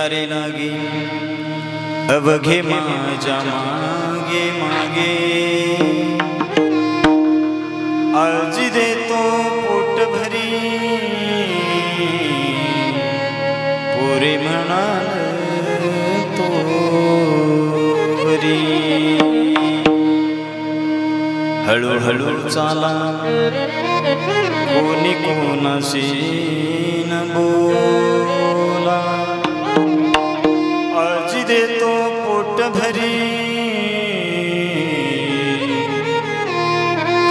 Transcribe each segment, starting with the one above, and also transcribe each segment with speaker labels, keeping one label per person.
Speaker 1: यारे लागे अवघे माझ्या मागे मागे आज देतो पोट भरी पुरे म्हणाल तो वरी हळूहळू चाला कोणी कोणाशी न बोला आज देतो पोट भरी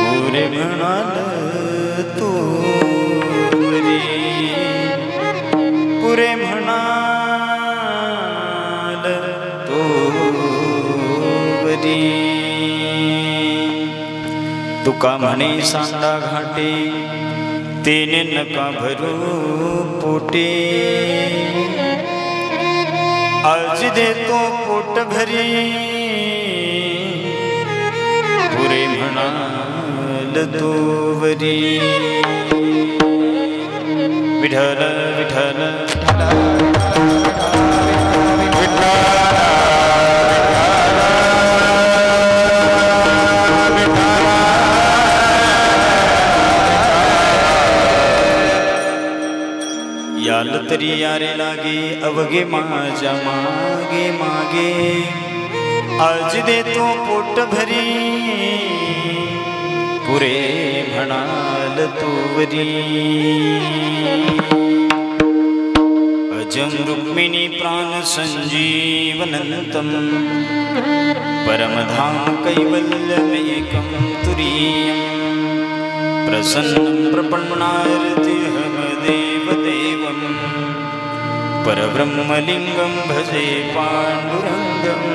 Speaker 1: पुरे म्हणाल तो वरी पुरे म्हणाल तो वरी तुका म्हणे सांडा घाटे तेने नका भरू पोटे आज देतो पोट भरी पुरे म्हणाल तो वरी विठ्ठल विठ्ठल याल तरी यारे लागे अवघे माझ्या मागे मागे आज देतो पोट भरी पुरे म्हणाल तो वरी अजं रुक्मिणी प्राण संजीवनंतम परमधाम कैवल्यमेकं तुरीयं प्रसन्नं प्रपन्नार्तिहं देवदेवं परब्रह्मलिंगं भजे पाण्डुरङ्गं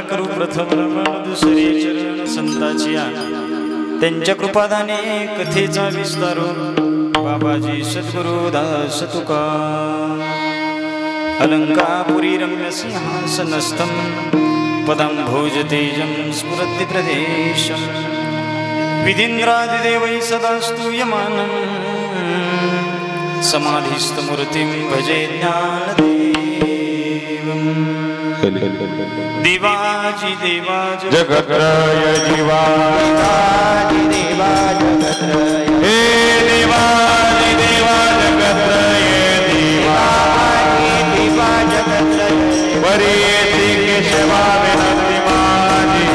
Speaker 1: करू प्रथम रमण दुसरे चरण संताचिया त्यांच्या कृपादाने कथेचा विस्तारो बाबाजी सद्गुरु दास तुका अलंकापुरी रम्य सिंहासनस्थं पदं भोजतेजं स्फुरति प्रदेशं विधीन्द्रादिदेवैः सदा स्तूयमानं समाधिस्थमूर्तिं भजे ज्ञानदेवम् देवाजि देवा
Speaker 2: जगत्रय जीवाजि देवा जगत्रय हे देवाजि देवा जगत्रय देवाजि देवा जगत्रय वरी केशवा विनंती माझी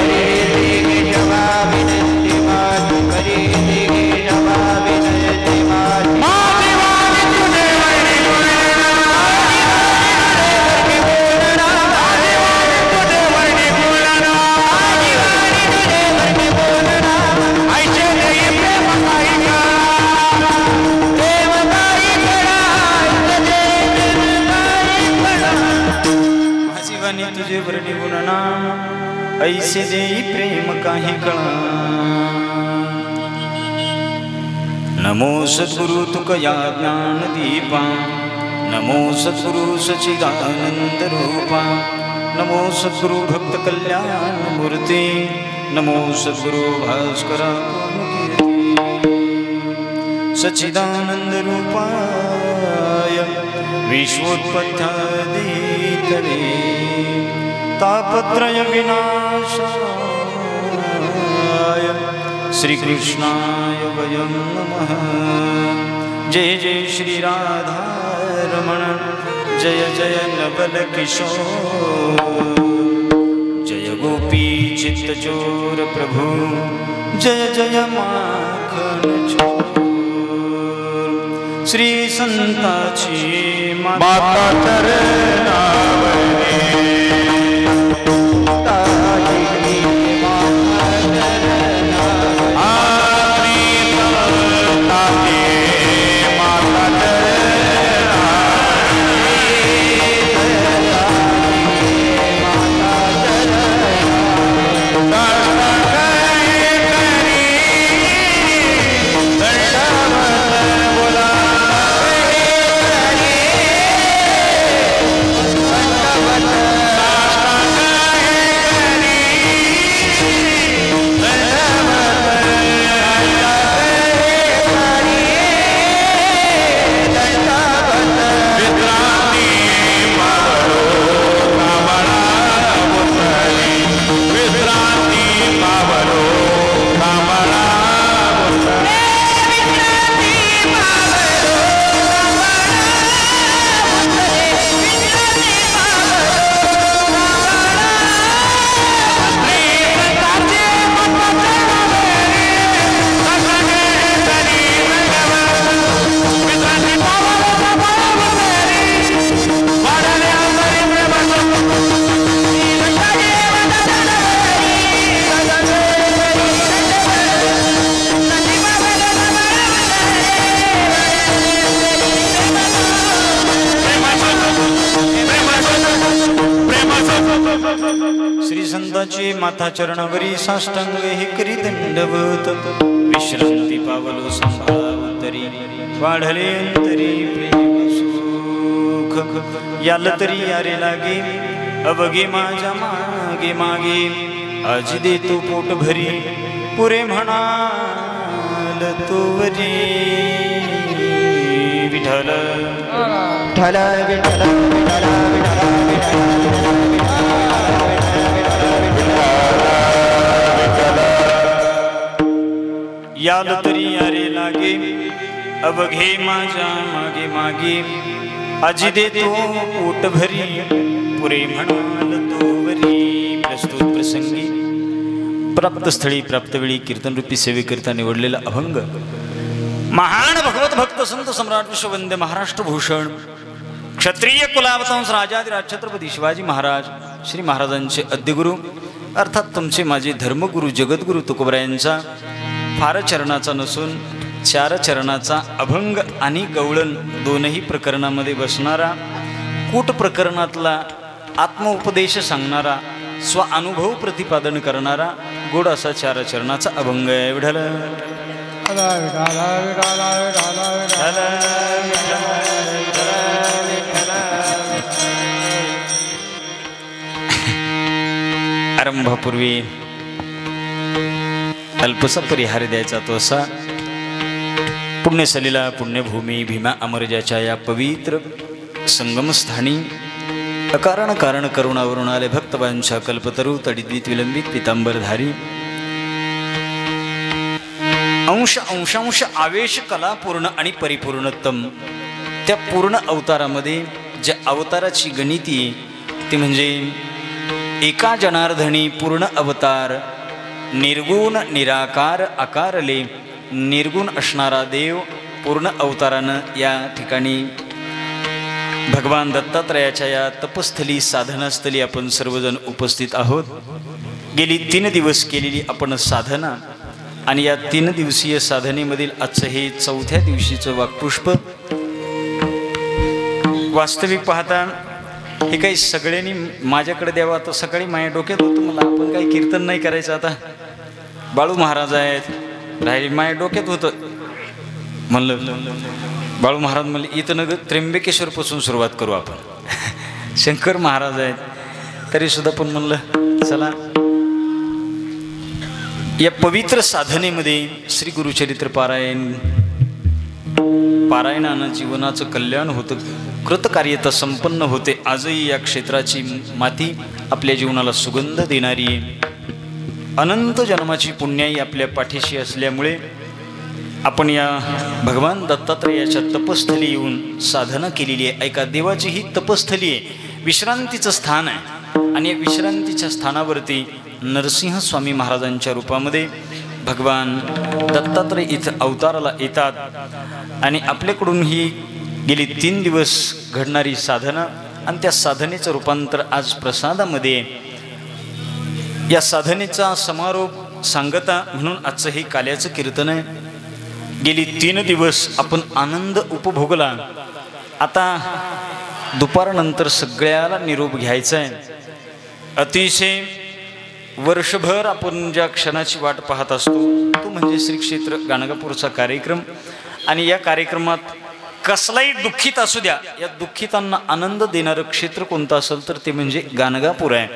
Speaker 2: केशवा विनंती माझी वरी केशवा विनंती माझी
Speaker 1: तुझे वर्णी गुणनाम ऐसे देई प्रेम काही कळा नमो सद्गुरु तुकया ज्ञान दीपा नमो सद्गुरु सच्चिदानंद रूपा नमो सद्गुरु भक्त कल्याण मूर्ती नमो सद्गुरु भास्करा सच्चिदानंद रूपाय विश्वोत्पत्त्यादितरे तापत्रय विनाशाय श्री कृष्णाय वयं नमः जय जय श्री राधा रमण जय जय नवल किशोर जय गोपी चित्तचोर प्रभु जय जय माखन चोर श्री संताची माता चरणावरी माथा चरणावरी साष्टांग हे करी दंडवत विश्रांती पावलो संभाळावंतरी वाढले अंतरी प्रेम सुख याल तरी यारे लागे अवघे माझ्या मागे मागे आज देतो पोट भरी पुरे म्हणाल तो वरी विठ्ठल विठ्ठल विठ्ठल विठ्ठल याल तरी यारे लागे अवघे माझ्या मागे मागे आजी देतो पोट भरी पुरे म्हणाल तो वरी प्रस्तुत प्रसंगी प्राप्त स्थळी प्राप्त वेळी कीर्तन रूपी सेवेकरिता निवडलेला अभंग महान भगवत भक्त संत सम्राट विश्ववंद्य महाराष्ट्र भूषण क्षत्रिय कुलावतांस राजाधिराज छत्रपती शिवाजी महाराज श्री महाराजांचे आद्यगुरु अर्थात तुमचे माझे धर्मगुरु जगद्गुरु तुकोबरायांचा फार चरणाचा नसून चार चरणाचा अभंग आणि गवळण दोनही प्रकरणामध्ये बसणारा कूट प्रकरणातला आत्मोपदेश सांगणारा स्वानुभव प्रतिपादन करणारा गोड असा चार चरणाचा अभंग आहे विठ्ठल आरंभापूर्वी अल्पसा परिहार द्यायचा तो असा पुण्यसलीला पुण्यभूमी भीमा अमरजाच्या या पवित्र संगमस्थानी अकारण कारण करुणावरून आले भक्तवांच्या कल्पतरू तडिद्वित विलंबित पितांबरधारी अंश अंशांश आवेश कला पूर्ण आणि परिपूर्णतम त्या पूर्ण अवतारामध्ये ज्या अवताराची गणिती ती म्हणजे एका जनार्दनी पूर्ण अवतार निर्गुण निराकार आकारले निर्गुण असणारा देव पूर्ण अवतारानं या ठिकाणी भगवान दत्तात्रयाच्या या तपस्थली साधनास्थली आपण सर्वजण उपस्थित आहोत. गेली 3 दिवस केलेली आपण साधना आणि या 3 दिवसीय साधनेमधील आजचं हे 4थ्या दिवशीचं वाक्पुष्प वास्तविक पाहता हे काही सगळ्यांनी माझ्याकडे द्यावं. आता सकाळी माझ्या डोक्यात होतं मला आपण काही कीर्तन नाही करायचं, आता बाळू महाराज आहेत राहिले माझ्या डोक्यात होतं. म्हणलं बाळू महाराज म्हणले इथं नगर त्र्यंबकेश्वरपासून सुरुवात करू आपण. शंकर महाराज आहेत तरीसुद्धा पण म्हणलं चला या पवित्र साधनेमध्ये श्री गुरुचरित्र पारायणानं जीवनाचं कल्याण होतं, कृतकार्यता संपन्न होते. आजही या क्षेत्राची माती आपल्या जीवनाला सुगंध देणारी अनंत जन्माची पुण्याई आपल्या पाठीशी असल्यामुळे आपण या भगवान दत्तात्रयाच्या तपस्थली येऊन साधना केलेली आहे. ऐका, देवाची ही तपस्थली आहे, विश्रांतीचं स्थान आहे आणि या विश्रांतीच्या स्थानावरती नरसिंह स्वामी महाराजांच्या रूपामध्ये भगवान दत्तात्रय इथं अवताराला येतात आणि आपल्याकडून ही गेली 3 दिवस घडणारी साधना आणि त्या साधनेचं रूपांतर आज प्रसादामध्ये. या साधनेचा समारोप सांगता म्हणून आजचं हे काल्याचं कीर्तन आहे. गेली 3 दिवस आपण आनंद उपभोगला. आता दुपारनंतर सगळ्याला निरोप घ्यायचा आहे. अतिशय वर्षभर आपण ज्या क्षणाची वाट पाहत असतो तो म्हणजे श्री क्षेत्र गाणगापूरचा कार्यक्रम. आणि या कार्यक्रमात कसलाही दुःखित असू द्या, या दुःखितांना आनंद देणारं क्षेत्र कोणतं असेल तर ते म्हणजे गाणगापूर आहे.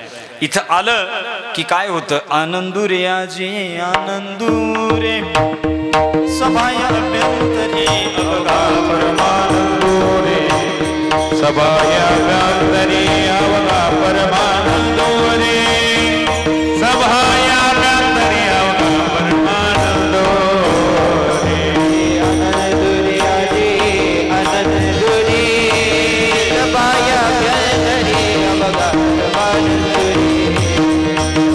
Speaker 1: इथं आलं की काय होतं, आनंदू रे आजी आनंदू रे सभाया अभ्यंतरी अवघा परमानंदो रे सभाया अभ्यंतरी अवघा परमानंदो रे सभाया अभ्यंतरी अवघा परमानंदो रे आनंदो रे आजी आनंदो रे सभाया अभ्यंतरी अवघा परमानंदो रे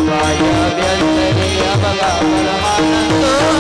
Speaker 1: सभाया अभ्यंतरी अवघा परमानंदो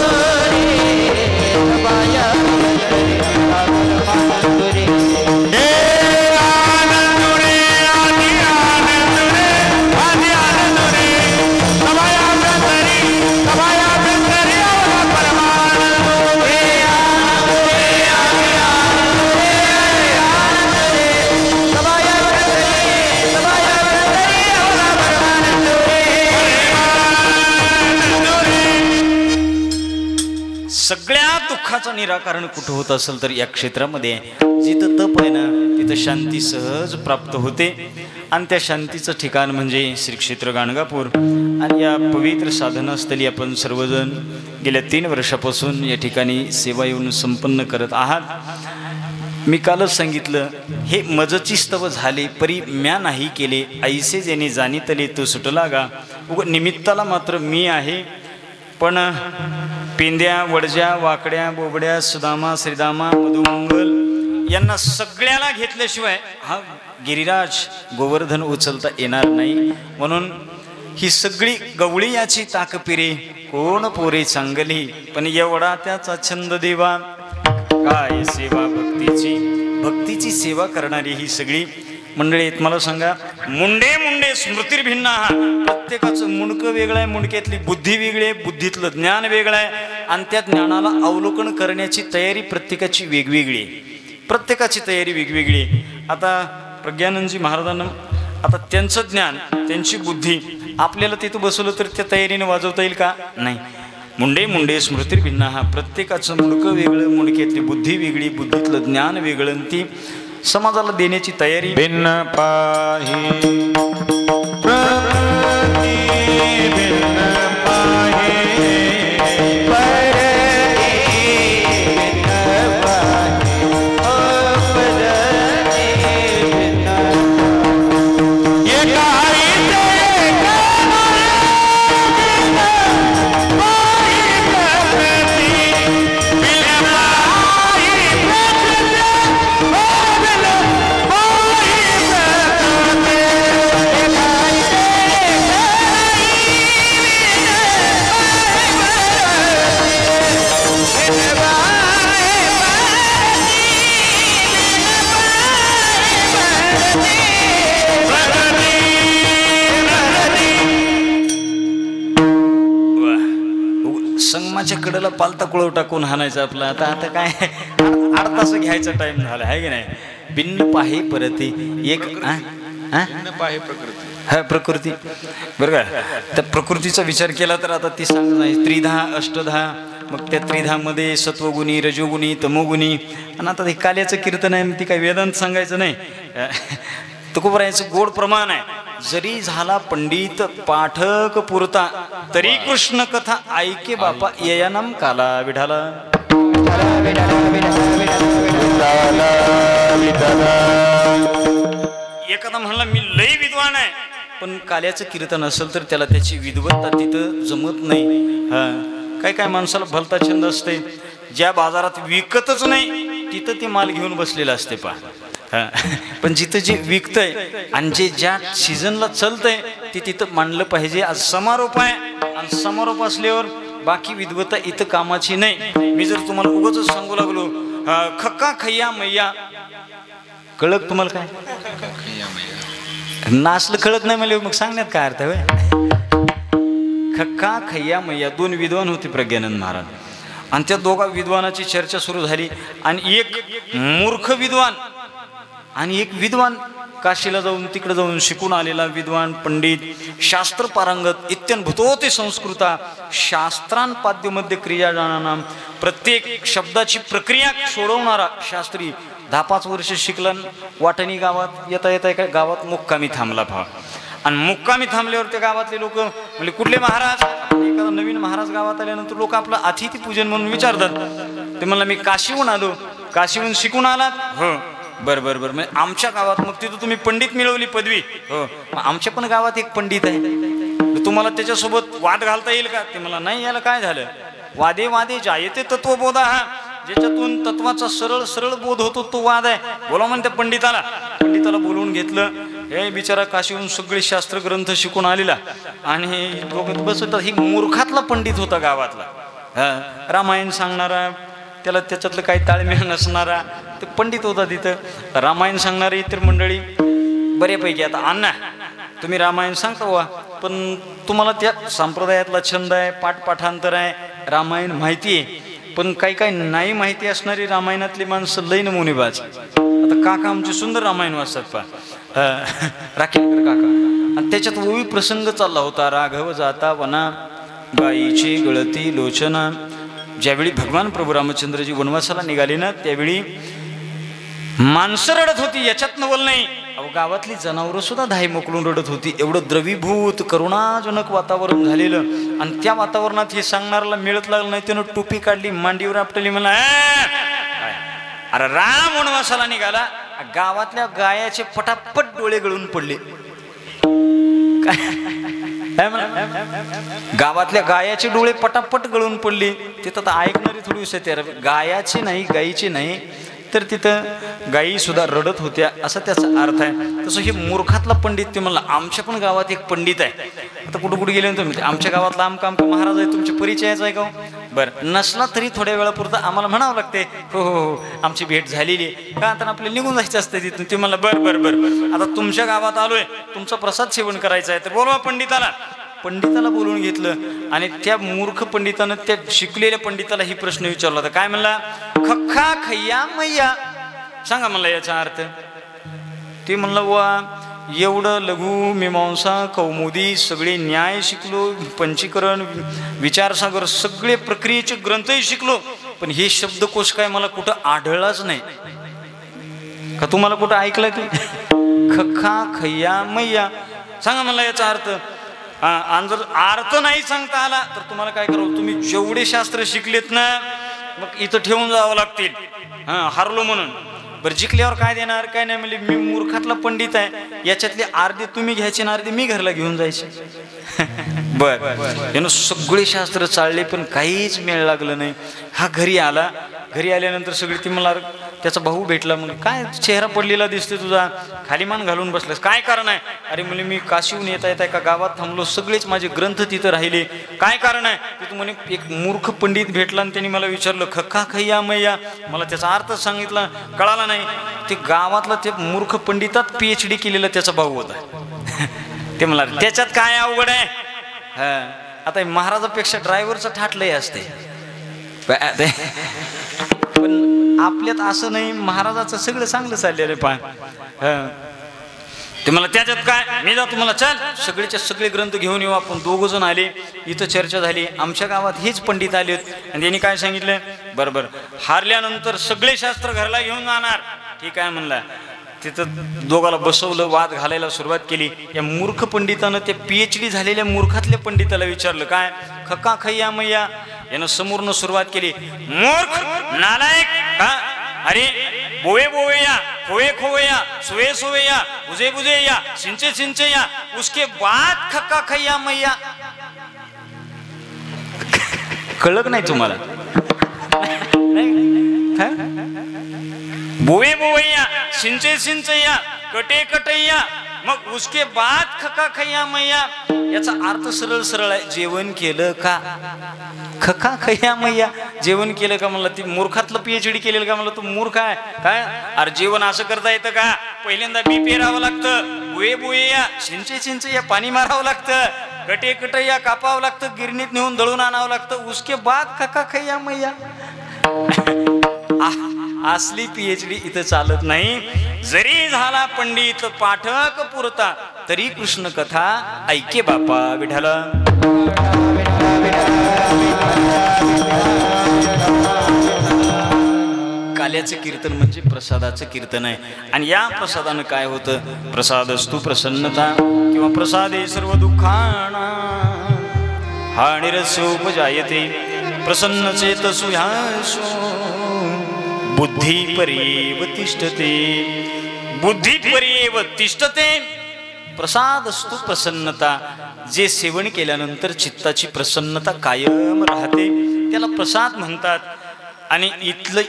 Speaker 1: सगळ्या दुःखाचं निराकरण कुठं होत असेल तर या क्षेत्रामध्ये. जिथं तप आहे ना तिथं शांती सहज प्राप्त होते आणि त्या शांतीचं ठिकाण म्हणजे श्री क्षेत्र गाणगापूर. आणि या पवित्र साधनास्थळी आपण सर्वजण गेल्या 3 वर्षापासून या ठिकाणी सेवा येऊन संपन्न करत आहात. मी कालच सांगितलं हे मजची स्तव झाले परी म्या नाही केले ऐसे जेणे जाणीतले तो सुटला गा. निमित्ताला मात्र मी आहे पण पेंद्या वडज्या वाकड्या बोबड्या सुदामा श्रीदामा मधुमंगल यांना सगळ्याला घेतल्याशिवाय हा गिरिराज गोवर्धन उचलता येणार नाही. म्हणून ही सगळी गवळी याची ताकपिरे कोण पोरे चांगली पण एवढा त्याचा छंद देवा. काय सेवा भक्तीची सेवा करणारी ही सगळी मंडळी आहेत. मला सांगा, मुंडे मुंडे स्मृतिर्भिन्ना, प्रत्येकाचं मुंडकं वेगळं आहे, मुंडक्यातली बुद्धी वेगळी आहे, बुद्धीतलं ज्ञान वेगळं आहे आणि त्या ज्ञानाला अवलोकन करण्याची तयारी प्रत्येकाची वेगवेगळी आहे. प्रत्येकाची तयारी वेगवेगळी आहे. आता प्रज्ञानंदजी महाराजांना आता त्यांचं ज्ञान त्यांची बुद्धी आपल्याला तिथं बसवलं तर त्या तयारीने वाजवता येईल का? नाही. मुंडे मुंडे स्मृतिर्भिन्ना, हा प्रत्येकाचं मुंडकं वेगळं, मुंडक्यातली बुद्धी वेगळी, बुद्धीतलं ज्ञान वेगळं, ती समाजाला देण्याची तयारी.
Speaker 2: भिन्न पाही भिन्न पाही
Speaker 1: संगमाच्या कडेला पालता कुळव टाकून हाणायचं आपलं. आता काय 8 तास घ्यायचा टाइम झाला आहे की नाही. भिन्न पाहे परती एक
Speaker 2: पाहे प्रकृती.
Speaker 1: हा प्रकृती बरं का. त्या प्रकृतीचा विचार केला तर आता ती सांग नाही त्रिधा अष्टधा. मग त्या त्रिधामध्ये सत्वगुणी रजोगुणी तमोगुणी. आणि आता ते काल्याचं कीर्तन आहे ती काही वेदांत सांगायचं नाही. तुकोबरायांचं गोड प्रमाण आहे. जरी झाला पंडित पाठक पुरता तरी कृष्ण कथा ऐके बापा येयानम काला विढाला. एखादा म्हणला मी लय विद्वान आहे पण काल्याचं कीर्तन असेल तर त्याला त्याची विद्वत्ता तिथं जमत नाही. काय काय माणसाला भलता छंद असते. ज्या बाजारात विकतच नाही तिथं ते माल घेऊन बसलेला असते पहा. पण जिथं जे विकतंय आणि जे ज्या सीझनला चलतंय ते तिथं मांडलं पाहिजे. आज समारोप आहे आणि समारोप असल्यावर बाकी विद्वत्ता इथं कामाची नाही. मी जर तुम्हाला उगाच सांगू लागलो खक्का खय्या मैया कळक तुम्हाला काय नाचलं कळत नाही मला मग सांगण्यात काय अर्थ आहे. खक्का खय्या मैया 2 विद्वान होते प्रज्ञानंद महाराज आणि त्या दोघा विद्वानाची चर्चा सुरू झाली. आणि एक मूर्ख विद्वान आणि एक विद्वान काशीला जाऊन तिकडे जाऊन शिकून आलेला विद्वान पंडित शास्त्र पारंगत इत्यनभूतोते संस्कृता शास्त्रांपाद्यमध्ये क्रिया जाणानाम. प्रत्येक शब्दाची प्रक्रिया सोडवणारा शास्त्री 10-5 वर्ष शिकला. वाटणी गावात येता येता एका गावात मुक्कामी थांबला पहा. आणि मुक्कामी थांबल्यावर त्या गावातले लोक म्हणजे कुठले महाराज. एखादा नवीन महाराज गावात आल्यानंतर लोक आपलं अतिथी पूजन म्हणून विचारतात. ते म्हणला मी काशीहून आलो. काशीहून शिकून आलात. हो बरं बरं बरं. म्हणजे आमच्या गावात मग तिथं तुम्ही पंडित मिळवली पदवी. हो आमच्या पण गावात एक पंडित आहे तुम्हाला त्याच्यासोबत वाद घालता येईल का. ते मला नाही याला काय झालं. वादे वादे जायते तत्वबोधा. हा ज्याच्यातून तत्वाचा सरळ सरळ बोध होतो तो वाद आहे. बोला म्हणते पंडिताला. पंडिताला बोलवून घेतलं. हे बिचारा काशीहून सगळे शास्त्र ग्रंथ शिकून आलेला आणि लोक बसवतात. ही मूर्खातला पंडित होता गावातला. रामायण सांगणारा त्याला त्याच्यातलं काही ताळमेळ नसणारा ते पंडित होता तिथं. रामायण सांगणारी इतर मंडळी बऱ्यापैकी. आता अण्णा तुम्ही रामायण सांगता वा पण तुम्हाला त्या संप्रदायातला छंद आहे पाठांतर आहे रामायण माहिती आहे. पण काही काही नाही माहिती असणारी रामायणातली माणसं लई नमुनेबाज. आता काका आमचे सुंदर रामायण वाचतात पहा राखेलकर काका. आणि त्याच्यात ओवी प्रसंग चालला होता. राघव जाता वना गायीची गळती लोचना. ज्यावेळी भगवान प्रभू रामचंद्रजी वनवासाला निघाले ना त्यावेळी माणसं रडत होती याच्यात नवल नाही. अहो गावातली जनावरं सुद्धा धाय मोकलून रडत होती. एवढं द्रवीभूत करुणाजनक वातावरण झालेलं. आणि त्या वातावरणात हे सांगणाऱ्याला मिळत लागलं नाही. त्यानं टोपी काढली मांडीवर आपटली. मला अरे राम वनवासाला निघाला. गावातल्या गायाचे पटापट डोळे गळून पडले. काय म्हणा गावातल्या गायाचे डोळे पटापट गळून पडले. तिथं तर ऐकणारी थोडी विषय गायाचे नाही गायीचे नाही तर तिथं गायी सुद्धा रडत होत्या असा त्याचा अर्थ आहे. तसं हे मूर्खातला पंडित ते म्हणला आमच्या पण गावात एक पंडित आहे. आता कुठं कुठे गेले तुम्ही आमच्या गावातला आमका महाराज आहे तुमचे परिचयाचा आहे का. बरं नसला तरी थोड्या वेळापुरता आम्हाला म्हणावं लागते हो हो हो आमची भेट झालेली आहे का. आता आपल्याला निघून जायचं असतं तिथून. ते म्हणला बरं बरं बरं आता तुमच्या गावात आलोय तुमचा प्रसाद सेवन करायचा आहे तर बोलवा पंडिताला. पंडिताला बोलवून घेतलं आणि त्या मूर्ख पंडितानं त्या शिकलेल्या पंडिताला ही प्रश्न विचारला होता. काय म्हणला खक्खा खय्या मैया सांगा मला याचा अर्थ. ते म्हणलं वा एवढं लघु मीमांसा कौमुदी सगळे न्याय शिकलो पंचीकरण विचारसागर सगळे प्रक्रियेचे ग्रंथही शिकलो पण हे शब्दकोश काय मला कुठं आढळलाच नाही. का तुम्हाला कुठं ऐकलंय ते खक्खा खय्या मैया सांगा मला याचा अर्थ. आणि जर अर्थ नाही सांगता आला तर तुम्हाला काय करावं तुम्ही जेवढे शास्त्र शिकलेत ना मग इथं ठेवून जावं लागतील. हारलो म्हणून. बरं जिंकल्यावर काय देणार काय नाही म्हणजे मी मूर्खातला पंडित आहे याच्यातले अर्धे तुम्ही घ्यायचे ना अर्धे मी घरला घेऊन जायचे. बर यानं सगळे शास्त्र चालले पण काहीच मेळ लागलं नाही. हा घरी आला. घरी आल्यानंतर सगळी ती मला त्याचा भाऊ भेटला. मग काय चेहरा पडलेला दिसते तुझा खाली मान घालून बसलास काय कारण आहे. अरे म्हणजे मी काशीहून येता येता एका गावात थांबलो सगळेच माझे ग्रंथ तिथं राहिले काय कारण आहे. तिथं म्हणे एक मूर्ख पंडित भेटला आणि त्यांनी मला विचारलं खक्का खय्या मैया. मला त्याचा अर्थ सांगितला कळाला नाही. ते गावातला ते मूर्ख पंडितात PhD केलेला त्याचा भाऊ होता. ते मला त्याच्यात काय अवघड आहे. आता महाराजापेक्षा ड्रायव्हरचं ठाट लय असते, पण आपल्यात असं नाही. महाराजाचं सगळं चांगलं चाललेलं आहे. पहा ते मला त्याच्यात काय, मी जा तुम्हाला चल सगळेच्या सगळे ग्रंथ घेऊन येऊ आपण. 2 जण आले, इथं चर्चा झाली. आमच्या गावात हेच पंडित आले होते आणि त्यांनी काय सांगितलं, बरोबर हारल्यानंतर सगळे शास्त्र घरला घेऊन जाणार. ठीक आहे म्हणला. तिथं दोघाला बसवलं, वाद घालायला सुरुवात केली. या मूर्ख पंडितानं त्या PhD झालेल्या मूर्खातल्या पंडिताला विचारलं, काय खक्का खय्या मैया. यानं समोरनं सुरुवात केली, मूर्ख नालायक का, अरे बोवे बोवे या, खोए खोए या, सोए सोए या, बुझे बुझे या, सिंचे सिंचे या, उसके बाद खक्का खय्या मैया. कळलं नाही तुम्हाला? बोवे बोवे या, सिंचे सिंचे या, कटे कटैया, मग उसके बाद खका खय्या मैया. याचा अर्थ सरळ सरळ आहे, जेवण केलं का. खका खय्या मैया, जेवण केलं का म्हणलं. ती मूर्खातलं PhD केलेलं का म्हणलं, तू मूर्ख आहे काय. अरे जेवण असं करता येतं का, पहिल्यांदा बी पेरावं लागतं, बुये बुये या, सिंचे सिंचे या, पाणी मारावं लागतं, कटे कटैया कापावं लागतं, गिरणीत नेऊन दळून आणावं लागतं, उसके बाद खका खय्या मैया. असली PhD इथं चालत नाही. जरी झाला पंडित पाठक पुरता, तरी कृष्ण कथा ऐके बापा विठाला. काल्याचं कीर्तन म्हणजे प्रसादाचं कीर्तन आहे. आणि या प्रसादानं काय होतं, प्रसादस्तु प्रसन्नता किंवा प्रसादे सर्व दुःखाना हानिरस्योपजायते प्रसन्न चेतसु ह्यासो बुद्धी परेव तिष्ठते. बुद्धी परेव तिष्ठते. प्रसादस्तु प्रसन्नता, जे सेवन केल्यानंतर चित्ताची प्रसन्नता कायम राहते, त्याला प्रसाद म्हणतात. आणि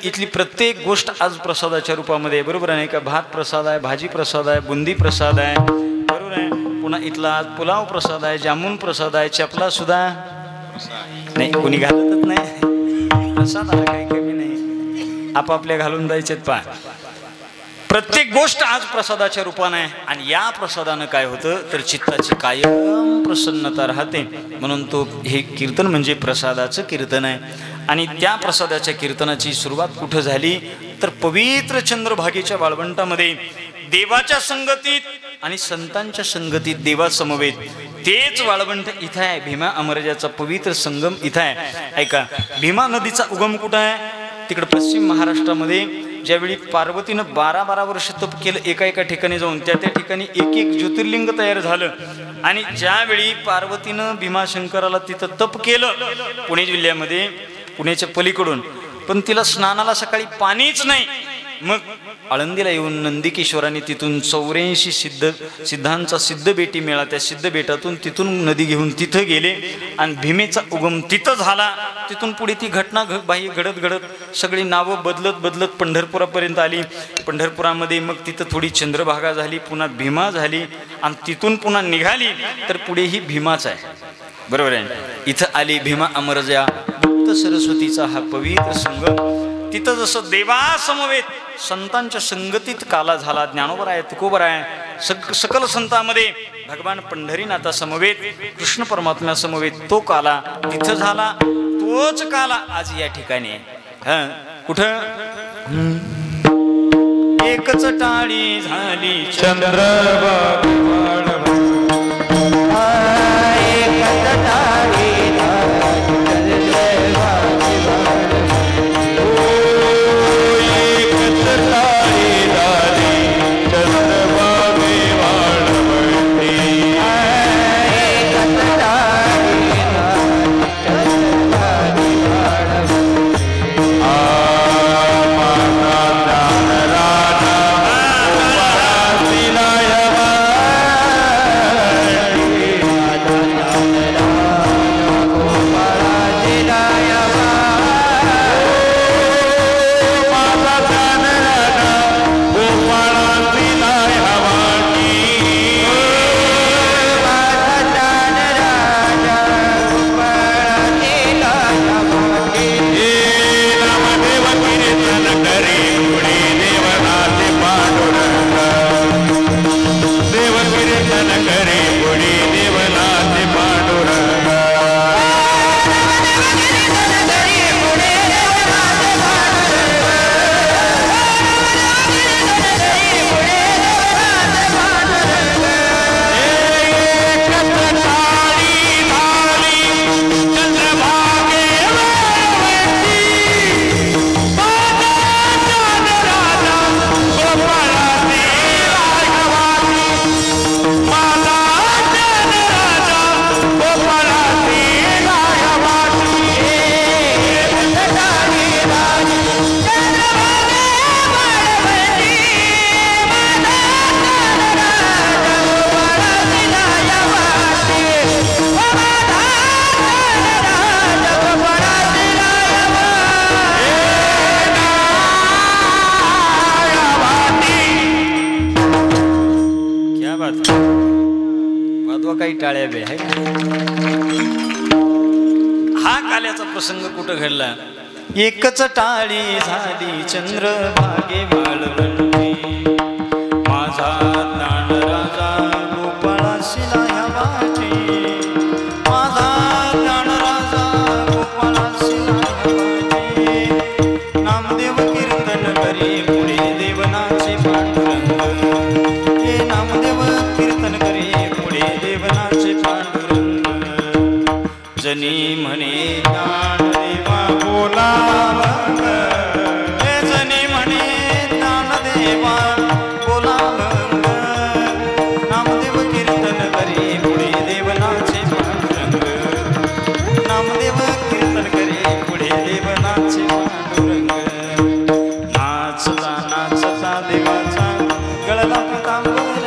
Speaker 1: इथली प्रत्येक गोष्ट आज प्रसादाच्या रूपामध्ये, बरोबर आहे का. भात प्रसाद आहे, भाजी प्रसाद आहे, बुंदी प्रसाद आहे, बरोबर आहे. पुन्हा इथला आज पुलाव प्रसाद आहे, जामुन प्रसाद आहे, चपला सुद्धा नाही, कोणी घालतच नाही. प्रसाद आला काही कमी नाही, आपापल्या घालून जायचे. पहा प्रत्येक गोष्ट आज प्रसादाच्या रूपाने आहे. आणि या प्रसादानं काय होतं तर चित्ताची कायम प्रसन्नता राहते. म्हणून तो हे कीर्तन म्हणजे प्रसादाचं कीर्तन आहे. आणि त्या प्रसादाच्या कीर्तनाची सुरुवात कुठं झाली तर पवित्र चंद्रभागेच्या वाळवंटामध्ये देवाच्या संगतीत आणि संतांच्या संगतीत देवासमवेत. तेच वाळवंट इथं आहे. भीमा अमरजाचा पवित्र संगम इथं आहे. ऐका, भीमा नदीचा उगम कुठं आहे, तिकडे पश्चिम महाराष्ट्रामध्ये. ज्यावेळी पार्वतीनं 12 वर्ष तप केलं एका ठिकाणी जाऊन, त्या ठिकाणी एक ज्योतिर्लिंग तयार झालं. आणि ज्यावेळी पार्वतीनं भीमाशंकराला तिथं तप केलं पुणे जिल्ह्यामध्ये, पुण्याच्या पलीकडून, पण तिला स्नानाला सकाळी पाणीच नाही. मग आळंदीला येऊन नंदिकेश्वरांनी तिथून 84 सिद्धांचा सिद्ध बेटी मिळाला. त्या सिद्ध बेटातून तिथून नदी घेऊन तिथं गेले आणि भीमेचा उगम तिथं झाला. तिथून पुढे ती घटना बाह्य घडत सगळी नावं बदलत पंढरपुरापर्यंत आली. पंढरपुरामध्ये मग तिथं थोडी चंद्रभागा झाली, पुन्हा भीमा झाली आणि तिथून पुन्हा निघाली तर पुढे ही भीमाच आहे, बरोबर आहे. इथं आली भीमा अमरजा, गुप्त सरस्वतीचा हा पवित्र संगम. तिथं जसं देवासमवेत संतांच्या संगतीत काला झाला, ज्ञानोबर आहे, तुकोबर आहे, सकल संतांमध्ये भगवान पंढरीनाथा समवेत, कृष्ण परमात्म्या समवेत तो काला तिथं झाला. तोच काला आज या ठिकाणी आहे. कुठं एकच टाळी झाली चंद्रभागा, टाळ्या बे आहे. हा काल्याचा प्रसंग कुठं घडला? एकच टाळी झाली चंद्रभागे माळवंती, माझा ज्ञान राजा गोपाळाशी लाह्या वाटी, माझा ज्ञान राजा गोपाळाशी लाह्या वाटी. नामदेव कीर्तन करी पुढे देवनाचे पांडुरंग, हे नामदेव कीर्तन करी पुढे देवनाचे पांडुरंग. जनी म्हणे ज्ञानदेवा बोलावंग, हे जनी म्हणे ज्ञानदेवा बोलावंग. नामदेव कीर्तन करी पुढे देवनाचे पांडुरंग, नामदेव कीर्तन करी पुढे देवनाचे पांडुरंग. नाचता नाचता देवाचा गळला पितांबर,